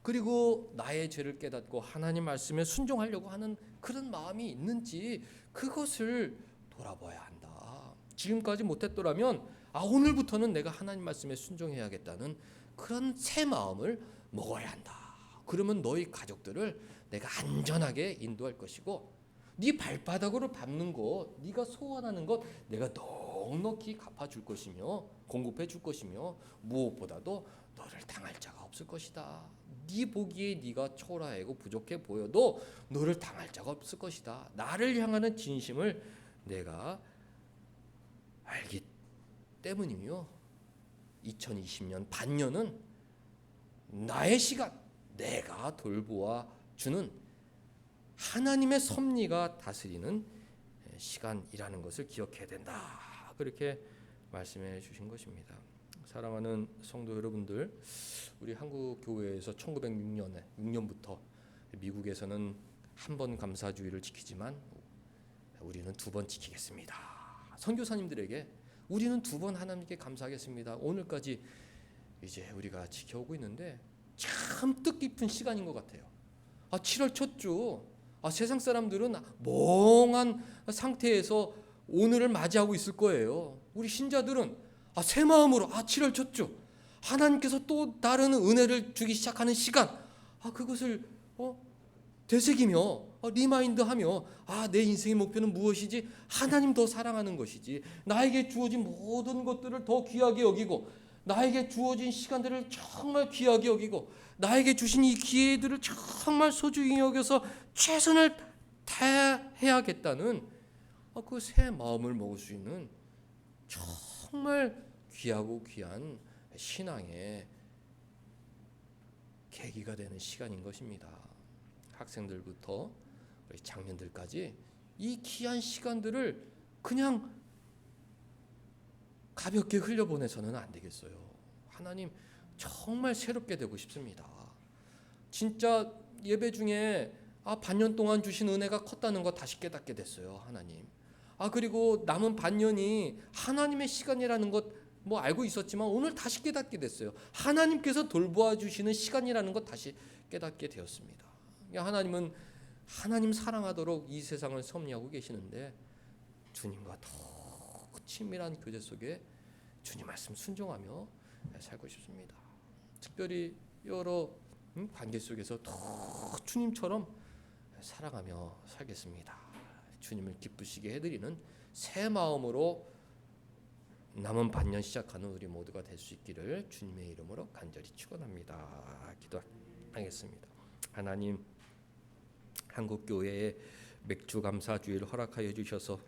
그리고 나의 죄를 깨닫고 하나님 말씀에 순종하려고 하는 그런 마음이 있는지, 그것을 돌아봐야 한다. 지금까지 못했더라면 오늘부터는 내가 하나님 말씀에 순종해야겠다는 그런 새 마음을 먹어야 한다. 그러면 너희 가족들을 내가 안전하게 인도할 것이고, 네 발바닥으로 밟는 것, 네가 소원하는 것 내가 넉넉히 갚아줄 것이며 공급해 줄 것이며, 무엇보다도 너를 당할 자가 없을 것이다. 네 보기에 네가 초라하고 부족해 보여도 너를 당할 자가 없을 것이다. 나를 향하는 진심을 내가 알기 때문이며, 2020년 반년은 나의 시간, 내가 돌보아 주는 하나님의 섭리가 다스리는 시간이라는 것을 기억해야 된다. 그렇게 말씀해 주신 것입니다. 사랑하는 성도 여러분들, 우리 한국 교회에서 1906년부터 미국에서는 한 번 감사주의를 지키지만 우리는 2번 지키겠습니다. 선교사님들에게 우리는 2번 하나님께 감사하겠습니다. 오늘까지 이제 우리가 지켜오고 있는데 참 뜻깊은 시간인 것 같아요. 7월 첫 주, 세상 사람들은 멍한 상태에서 오늘을 맞이하고 있을 거예요. 우리 신자들은 새 마음으로 7월 첫 주, 하나님께서 또 다른 은혜를 주기 시작하는 시간, 그것을 되새기며 리마인드하며 내 인생의 목표는 무엇이지? 하나님 더 사랑하는 것이지. 나에게 주어진 모든 것들을 더 귀하게 여기고, 나에게 주어진 시간들을 정말 귀하게 여기고, 나에게 주신 이 기회들을 정말 소중히 여겨서 최선을 다해야겠다는 그 새 마음을 먹을 수 있는 정말 귀하고 귀한 신앙의 계기가 되는 시간인 것입니다. 학생들부터 우리 장년들까지 이 귀한 시간들을 그냥 가볍게 흘려보내서는 안 되겠어요. 하나님 정말 새롭게 되고 싶습니다. 진짜 예배 중에 반년 동안 주신 은혜가 컸다는 거 다시 깨닫게 됐어요. 하나님. 그리고 남은 반년이 하나님의 시간이라는 것 알고 있었지만 오늘 다시 깨닫게 됐어요. 하나님께서 돌보아 주시는 시간이라는 것 다시 깨닫게 되었습니다. 하나님은 하나님 사랑하도록 이 세상을 섭리하고 계시는데 주님과 더 친밀한 교제 속에 주님 말씀 순종하며 살고 싶습니다. 특별히 여러 관계 속에서 더 주님처럼 사랑하며 살겠습니다. 주님을 기쁘시게 해드리는 새 마음으로 남은 반년 시작하는 우리 모두가 될 수 있기를 주님의 이름으로 간절히 축원합니다. 기도하겠습니다. 하나님, 한국교회에 맥주 감사주의를 허락하여 주셔서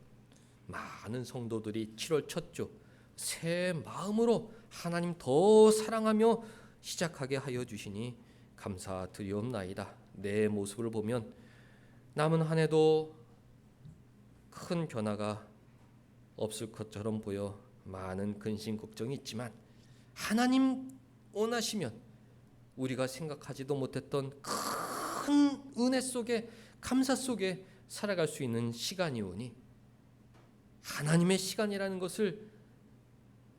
많은 성도들이 7월 첫 주 새 마음으로 하나님 더 사랑하며 시작하게 하여 주시니 감사드리옵나이다. 내 모습을 보면 남은 한 해도 큰 변화가 없을 것처럼 보여 많은 근심 걱정이 있지만 하나님 원하시면 우리가 생각하지도 못했던 큰 은혜 속에 감사 속에 살아갈 수 있는 시간이 오니 하나님의 시간이라는 것을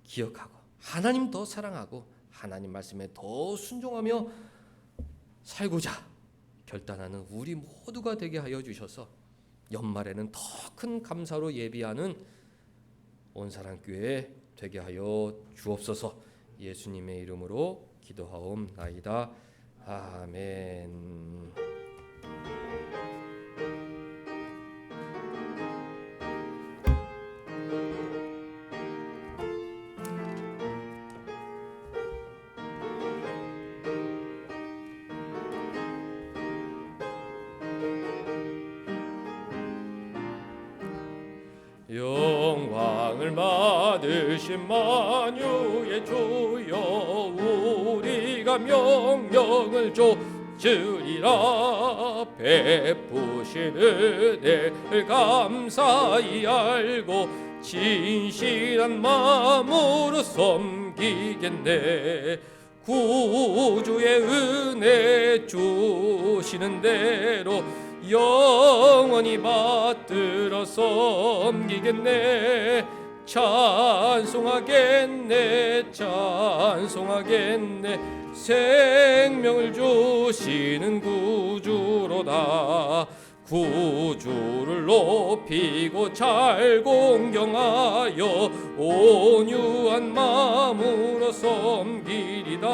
기억하고 하나님 더 사랑하고 하나님 말씀에 더 순종하며 살고자 결단하는 우리 모두가 되게 하여 주셔서 연말에는 더 큰 감사로 예비하는 온사랑교회 되게 하여 주옵소서. 예수님의 이름으로 기도하옵나이다. 아멘. 영광을 받으신 만유의 주여 우리가 명령을 좇으리라. 베푸신 은혜를 감사히 알고 진실한 마음으로 섬기겠네. 구주의 은혜 주시는 대로 영원히 받들어 섬기겠네. 찬송하겠네 찬송하겠네. 생명을 주시는 구주로다. 구주를 높이고 잘 공경하여 온유한 마음으로 섬기리다.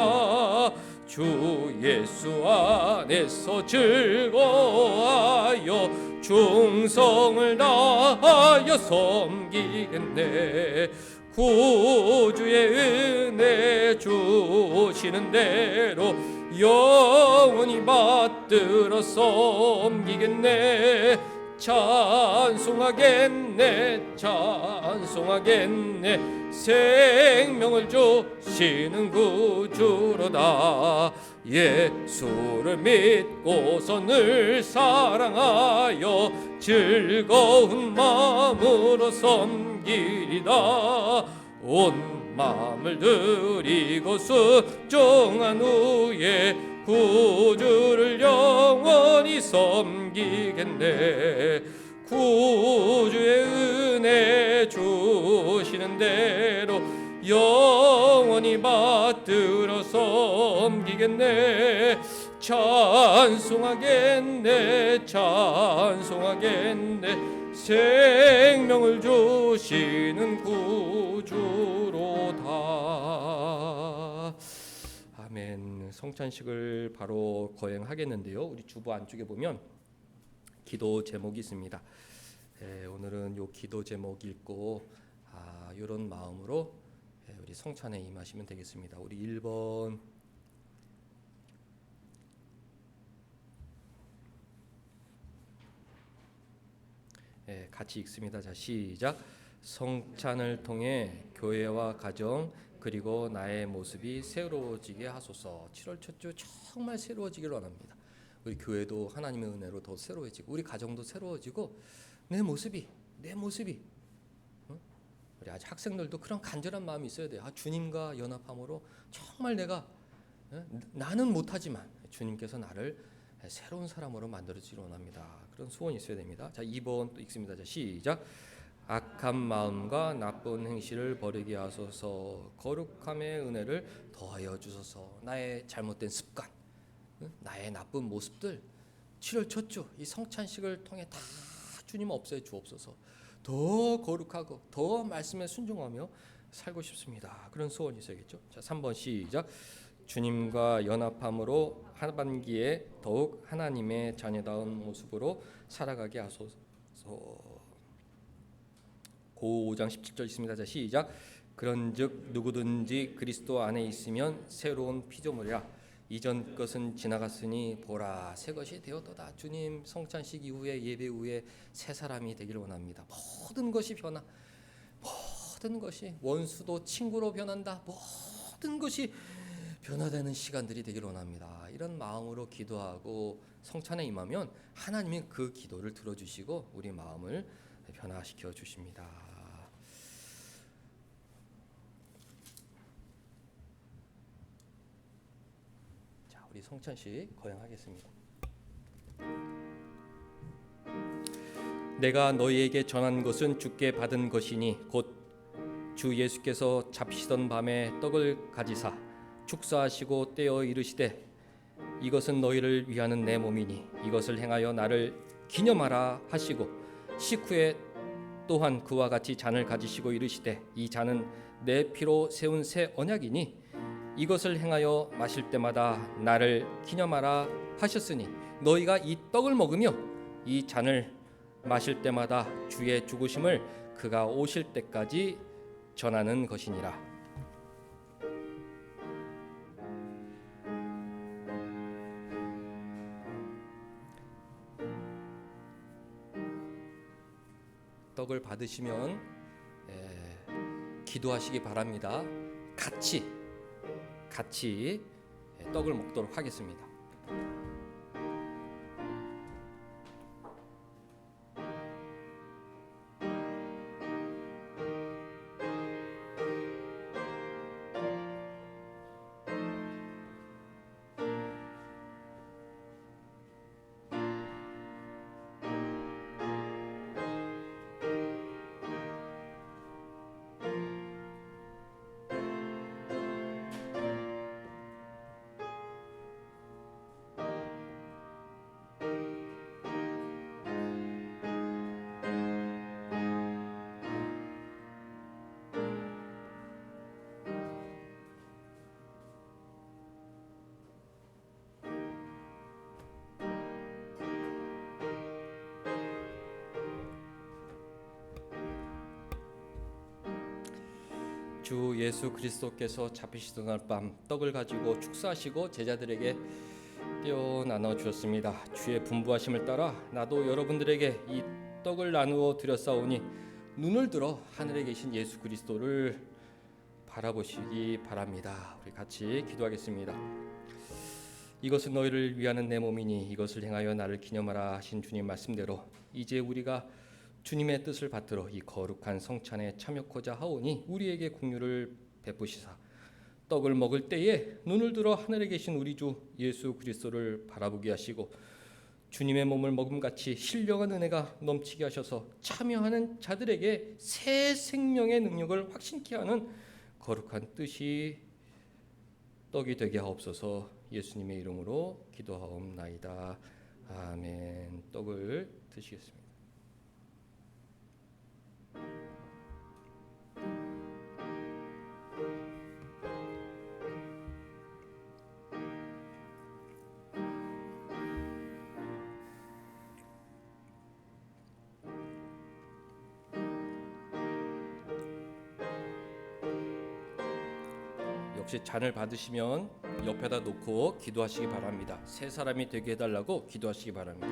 주 예수 안에서 즐거워하여 충성을 다하여 섬기겠네. 구주의 은혜 주시는 대로 영원히 받들어 섬기겠네. 찬송하겠네 찬송하겠네. 생명을 주시는 구주로다. 예수를 믿고서 늘 사랑하여 즐거운 마음으로 섬기리다. 온 마음을 드리고 순종한 후에 구주를 영원히 섬기겠네. 구주의 은혜 주시는 대로 영원히 받들어 섬기겠네. 찬송하겠네, 찬송하겠네. 생명을 주시는 구주로다. 아멘. 성찬식을 바로 거행하겠는데요. 우리 주보 안쪽에 보면 기도 제목이 있습니다. 오늘은 요 기도 제목 읽고 이런 마음으로 우리 성찬에 임하시면 되겠습니다. 우리 1번 같이 읽습니다. 자, 시작. 성찬을 통해 교회와 가정 그리고 나의 모습이 새로워지게 하소서. 7월 첫 주 정말 새로워지기를 원합니다. 우리 교회도 하나님의 은혜로 더 새로워지고 우리 가정도 새로워지고 내 모습이 우리 아직 학생들도 그런 간절한 마음이 있어야 돼요. 주님과 연합함으로 정말 내가 나는 못하지만 주님께서 나를 새로운 사람으로 만들어주기를 원합니다. 그런 소원이 있어야 됩니다. 자, 2번 또 읽습니다. 자, 시작. 악한 마음과 나쁜 행실을 버리게 하소서. 거룩함의 은혜를 더하여 주소서. 나의 잘못된 습관, 나의 나쁜 모습들 7월 첫 주 이 성찬식을 통해 다 주님 없애 주옵소서. 더 거룩하고 더 말씀에 순종하며 살고 싶습니다. 그런 소원이 있어야겠죠. 자, 3번 시작. 주님과 연합함으로 하반기에 더욱 하나님의 자녀다운 모습으로 살아가게 하소서. 고 5장 17절 있습니다. 자, 시작. 그런즉 누구든지 그리스도 안에 있으면 새로운 피조물이라. 이전 것은 지나갔으니 보라 새 것이 되었도다. 주님 성찬식 이후에 예배 후에 새 사람이 되기를 원합니다. 모든 것이 모든 것이 원수도 친구로 변한다. 모든 것이 변화되는 시간들이 되기를 원합니다. 이런 마음으로 기도하고 성찬에 임하면 하나님이 그 기도를 들어주시고 우리 마음을 변화시켜 주십니다. 자, 우리 성찬식 거행하겠습니다. 내가 너희에게 전한 것은 주께 받은 것이니 곧 주 예수께서 잡히시던 밤에 떡을 가지사 축사하시고 떼어 이르시되 이것은 너희를 위하는 내 몸이니 이것을 행하여 나를 기념하라 하시고 식후에 또한 그와 같이 잔을 가지시고 이르시되 이 잔은 내 피로 세운 새 언약이니 이것을 행하여 마실 때마다 나를 기념하라 하셨으니 너희가 이 떡을 먹으며 이 잔을 마실 때마다 주의 죽으심을 그가 오실 때까지 전하는 것이니라. 떡을 받으시면 기도하시기 바랍니다. 같이 떡을 먹도록 하겠습니다. 주 예수 그리스도께서 잡히시던 날 밤 떡을 가지고 축사하시고 제자들에게 떼어 나눠 주었습니다. 주의 분부하심을 따라 나도 여러분들에게 이 떡을 나누어 드렸사오니 눈을 들어 하늘에 계신 예수 그리스도를 바라보시기 바랍니다. 우리 같이 기도하겠습니다. 이것은 너희를 위하는 내 몸이니 이것을 행하여 나를 기념하라 하신 주님 말씀대로 이제 우리가 주님의 뜻을 받들어 이 거룩한 성찬에 참여코자 하오니 우리에게 긍휼을 베푸시사 떡을 먹을 때에 눈을 들어 하늘에 계신 우리 주 예수 그리스도를 바라보게 하시고 주님의 몸을 먹음같이 신령한 은혜가 넘치게 하셔서 참여하는 자들에게 새 생명의 능력을 확신케 하는 거룩한 뜻이 떡이 되게 하옵소서. 예수님의 이름으로 기도하옵나이다. 아멘. 떡을 드시겠습니다. 역시 잔을 받으시면 옆에다 놓고 기도하시기 바랍니다. 새 사람이 되게 해달라고 기도하시기 바랍니다.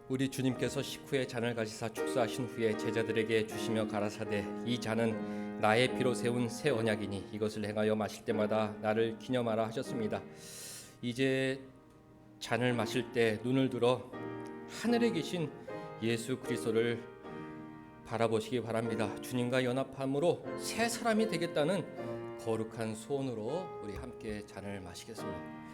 우리 주님께서 식후에 잔을 가지사 축사하신 후에 제자들에게 주시며 가라사대 이 잔은 나의 피로 세운 새 언약이니 이것을 행하여 마실 때마다 나를 기념하라 하셨습니다. 이제 잔을 마실 때 눈을 들어 하늘에 계신 예수 그리스도를 바라보시기 바랍니다. 주님과 연합함으로 새 사람이 되겠다는 거룩한 소원으로 우리 함께 잔을 마시겠습니다.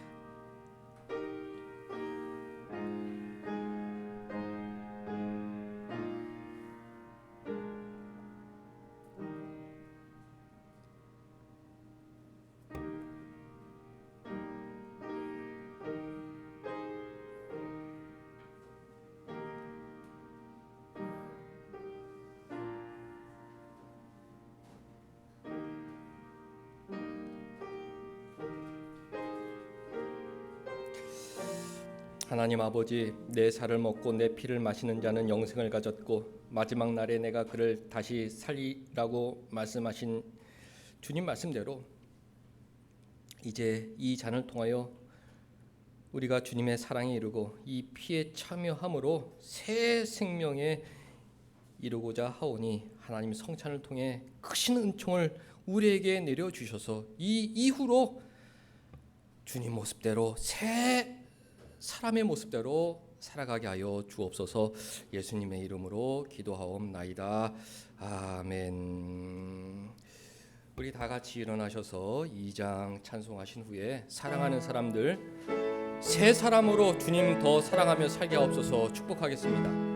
하나님 아버지, 내 살을 먹고 내 피를 마시는 자는 영생을 가졌고 마지막 날에 내가 그를 다시 살리라고 말씀하신 주님 말씀대로 이제 이 잔을 통하여 우리가 주님의 사랑에 이르고 이 피에 참여함으로 새 생명에 이루고자 하오니 하나님 성찬을 통해 크신 은총을 우리에게 내려주셔서 이 이후로 주님 모습대로 새 사람의 모습대로 살아가게 하여 주옵소서. 예수님의 이름으로 기도하옵나이다. 아멘. 우리 다 같이 일어나셔서 2장 찬송하신 후에 사랑하는 사람들 새 사람으로 주님 더 사랑하며 살게 하옵소서 축복하겠습니다.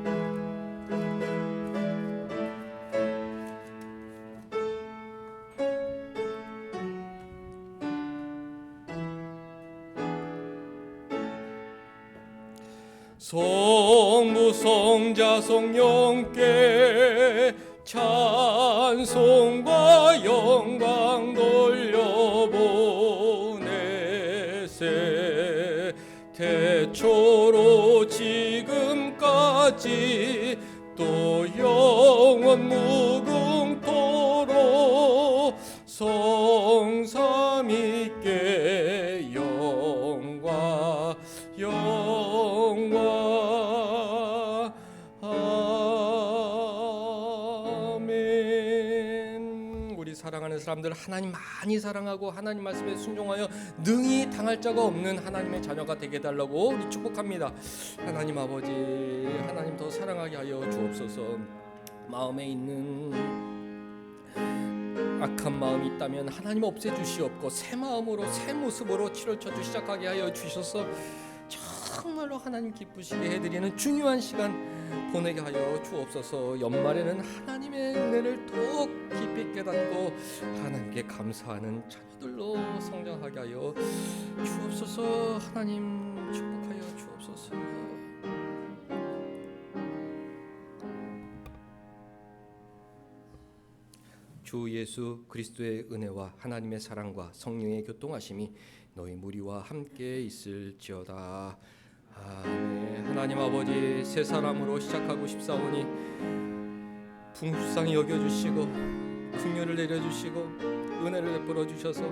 성부 성자 성령께 찬송과 영광 돌려보내세 태초로 지금까지 또 영원 무궁토록 성삼위께 영광 아멘. 우리 사랑하는 사람들 하나님 많이 사랑하고 하나님 말씀에 순종하여 능히 당할 자가 없는 하나님의 자녀가 되게 해달라고 우리 축복합니다. 하나님 아버지, 하나님 더 사랑하게 하여 주옵소서. 마음에 있는 악한 마음이 있다면 하나님 없애주시옵고 새 마음으로 새 모습으로 7월 첫주 시작하게 하여 주셔서 정말로 하나님 기쁘시게 해드리는 중요한 시간 보내게 하여 주옵소서. 연말에는 하나님의 은혜를 더욱 깊이 깨닫고 하나님께 감사하는 자녀들로 성장하게 하여 주옵소서. 하나님 축복하여 주옵소서. 주 예수 그리스도의 은혜와 하나님의 사랑과 성령의 교통하심이 너희 무리와 함께 있을지어다. 아멘. 하나님 아버지, 새 사람으로 시작하고 싶사오니 풍성히 여겨주시고 긍휼을 내려주시고 은혜를 베풀어 주셔서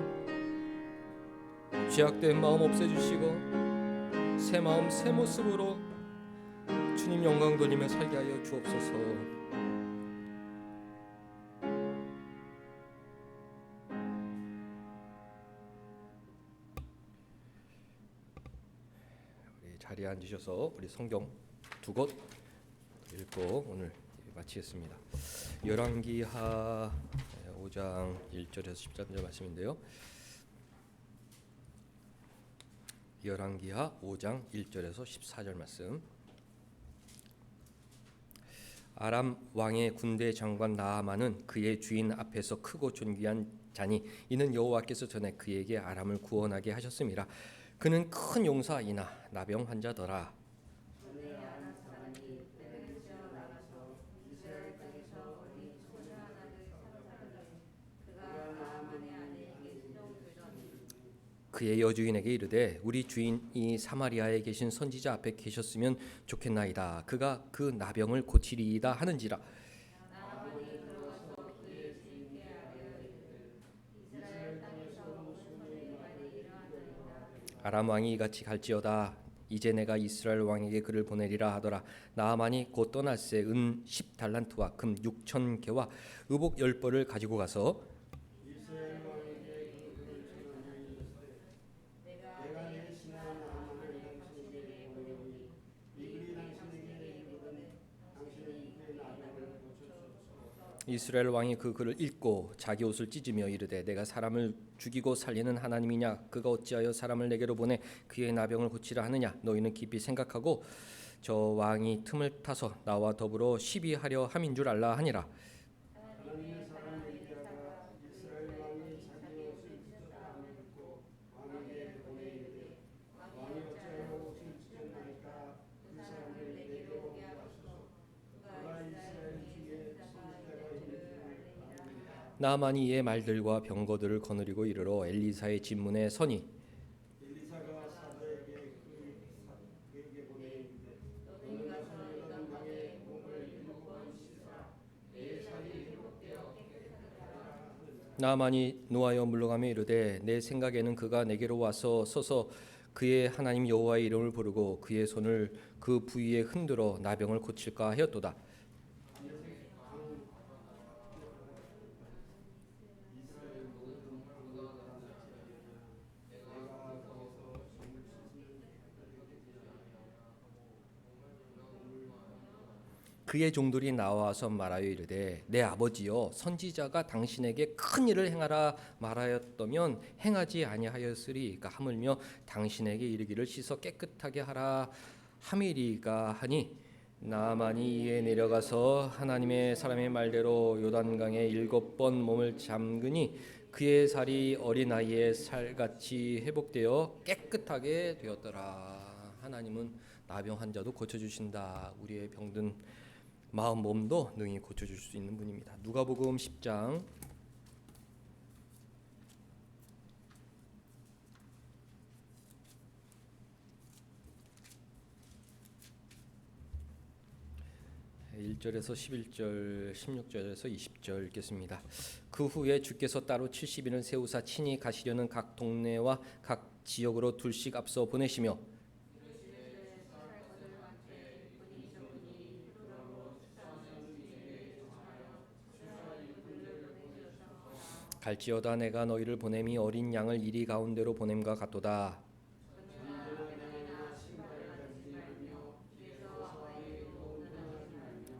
죄악된 마음 없애주시고 새 마음 새 모습으로 주님 영광 돌리며 살게 하여 주옵소서. 자리에 앉으셔서 우리 성경 두 곳 읽고 오늘 마치겠습니다. 열왕기하 5장 1절에서 13절 말씀인데요. 열왕기하 5장 1절에서 14절 말씀. 아람 왕의 군대 장관 나아만은 그의 주인 앞에서 크고 존귀한 자니 이는 여호와께서 전에 그에게 아람을 구원하게 하셨음이라. 그는 큰 용사이나 나병 환자더라. 그의 여주인에게 이르되 우리 주인이 사마리아에 계신 선지자 앞에 계셨으면 좋겠나이다. 그가 그 나병을 고치리이다 하는지라. 아람 왕이 이같이 갈지어다. 이제 내가 이스라엘 왕에게 그를 보내리라 하더라. 나아만이 곧 떠날새 은 10달란트와 금 6천 개와 의복 10벌을 가지고 가서 이스라엘 왕이 그 글을 읽고 자기 옷을 찢으며 이르되 내가 사람을 죽이고 살리는 하나님이냐? 그가 어찌하여 사람을 내게로 보내 그의 나병을 고치라 하느냐? 너희는 깊이 생각하고 저 왕이 틈을 타서 나와 더불어 시비하려 함인 줄 알라 하니라. 나아만이 이의 말들과 병거들을 거느리고 이르러 엘리사의 집문에 서니 나아만이 노하여 물러가며 이르되 내 생각에는 그가 내게로 와서 서서 그의 하나님 여호와의 이름을 부르고 그의 손을 그 부위에 흔들어 나병을 고칠까 하였도다. 그의 종들이 나와서 말하여 이르되 내 아버지여 선지자가 당신에게 큰 일을 행하라 말하였다면 행하지 아니하였으리까 하물며 당신에게 이르기를 씻어 깨끗하게 하라 함이리까 하니 나아만이 이에 내려가서 하나님의 사람의 말대로 요단강에 7번 몸을 잠그니 그의 살이 어린아이의 살같이 회복되어 깨끗하게 되었더라. 하나님은 나병 환자도 고쳐주신다. 우리의 병든 마음 몸도 능히 고쳐줄 수 있는 분입니다. 누가복음 10장 1절에서 11절 16절에서 20절 읽겠습니다. 그 후에 주께서 따로 70인을 세우사 친히 가시려는 각 동네와 각 지역으로 둘씩 앞서 보내시며 갈지어다 내가 너희를 보냄이 어린 양을 이리 가운데로 보냄과 같도다.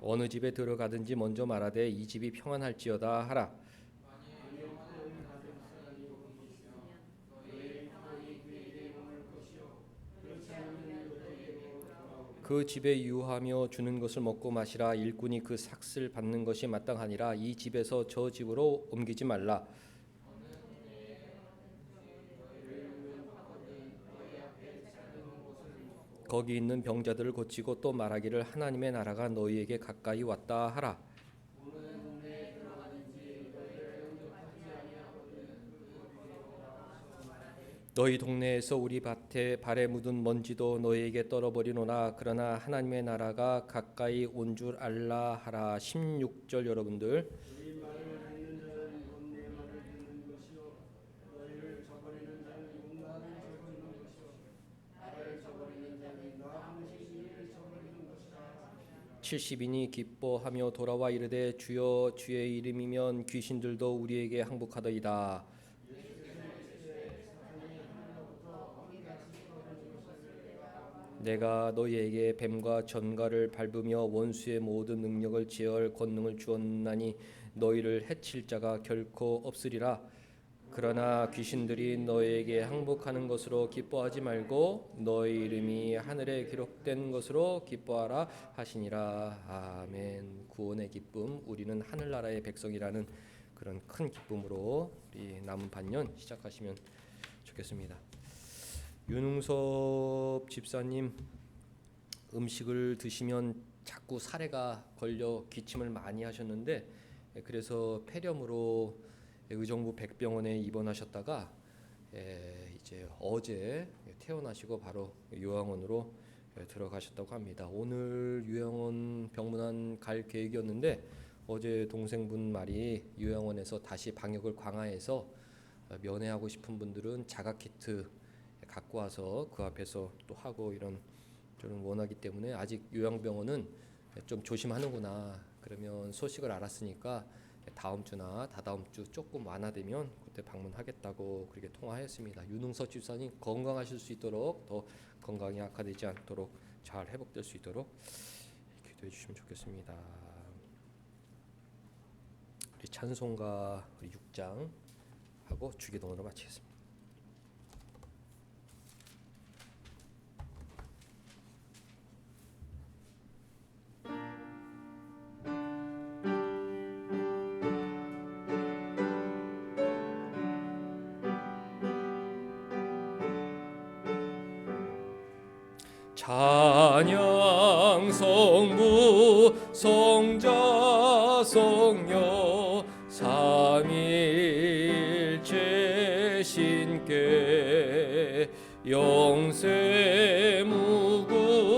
어느 집에 들어가든지 먼저 말하되 이 집이 평안할지어다 하라. 그 집에 유하며 주는 것을 먹고 마시라. 일꾼이 그 삭슬 받는 것이 마땅하니라. 이 집에서 저 집으로 옮기지 말라. 거기 있는 병자들을 고치고 또 말하기를 하나님의 나라가 너희에게 가까이 왔다 하라. 너희 동네에서 우리 밭에 발에 묻은 먼지도 너희에게 떨어버리노라. 그러나 하나님의 나라가 가까이 온 줄 알라 하라. 16절 여러분들. 이 말을 듣는 자는 곧 내 말을 듣는 것이요 너희를 저버리는 자는 곧 나를 저버리는 것이요 나를 저버리는 자는 나 한시 이를 저버리는 것이라. 70인이 기뻐하며 돌아와 이르되 주여 주의 이름이면 귀신들도 우리에게 항복하더이다. 내가 너희에게 뱀과 전갈을 밟으며 원수의 모든 능력을 제어할 권능을 주었나니 너희를 해칠 자가 결코 없으리라. 그러나 귀신들이 너희에게 항복하는 것으로 기뻐하지 말고 너희 이름이 하늘에 기록된 것으로 기뻐하라 하시니라. 아멘. 구원의 기쁨, 우리는 하늘나라의 백성이라는 그런 큰 기쁨으로 우리 남은 반년 시작하시면 좋겠습니다. 윤웅섭 집사님, 음식을 드시면 자꾸 사례가 걸려 기침을 많이 하셨는데 그래서 폐렴으로 의정부 백병원에 입원하셨다가 이제 어제 퇴원하시고 바로 요양원으로 들어가셨다고 합니다. 오늘 요양원 병문안 갈 계획이었는데 어제 동생분 말이 요양원에서 다시 방역을 강화해서 면회하고 싶은 분들은 자가키트 갖고 와서 그 앞에서 또 하고 이런 저는 원하기 때문에 아직 요양병원은 좀 조심하는구나. 그러면 소식을 알았으니까 다음 주나 다다음 주 조금 완화되면 그때 방문하겠다고 그렇게 통화했습니다. 윤웅서 집사님 건강하실 수 있도록, 더 건강이 악화되지 않도록 잘 회복될 수 있도록 기도해 주시면 좋겠습니다. 우리 찬송가 6장 하고 주기도문으로 마치겠습니다. 찬양 성부 성자 성녀 삼일체 신께 영세 무궁하기까지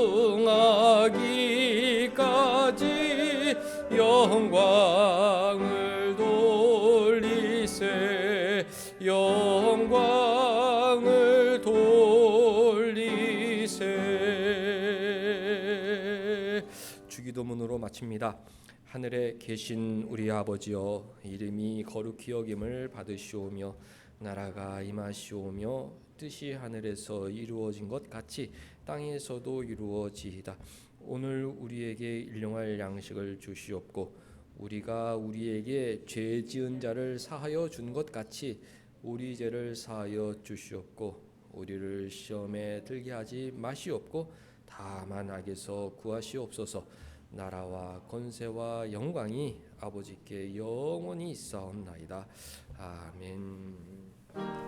영광을 돌리세 영광을 돌리세. 주기도문으로 마칩니다. 하늘에 계신 우리 아버지여, 이름이 거룩히 여김을 받으시오며 나라가 임하시오며 뜻이 하늘에서 이루어진 것 같이 땅에서도 이루어지이다. 오늘 우리에게 일용할 양식을 주시옵고 우리가 우리에게 죄 지은 자를 사하여 준 것 같이 우리 죄를 사하여 주시옵고 우리를 시험에 들게 하지 마시옵고 다만 악에서 구하시옵소서. 나라와 권세와 영광이 아버지께 영원히 있사옵나이다. 아멘.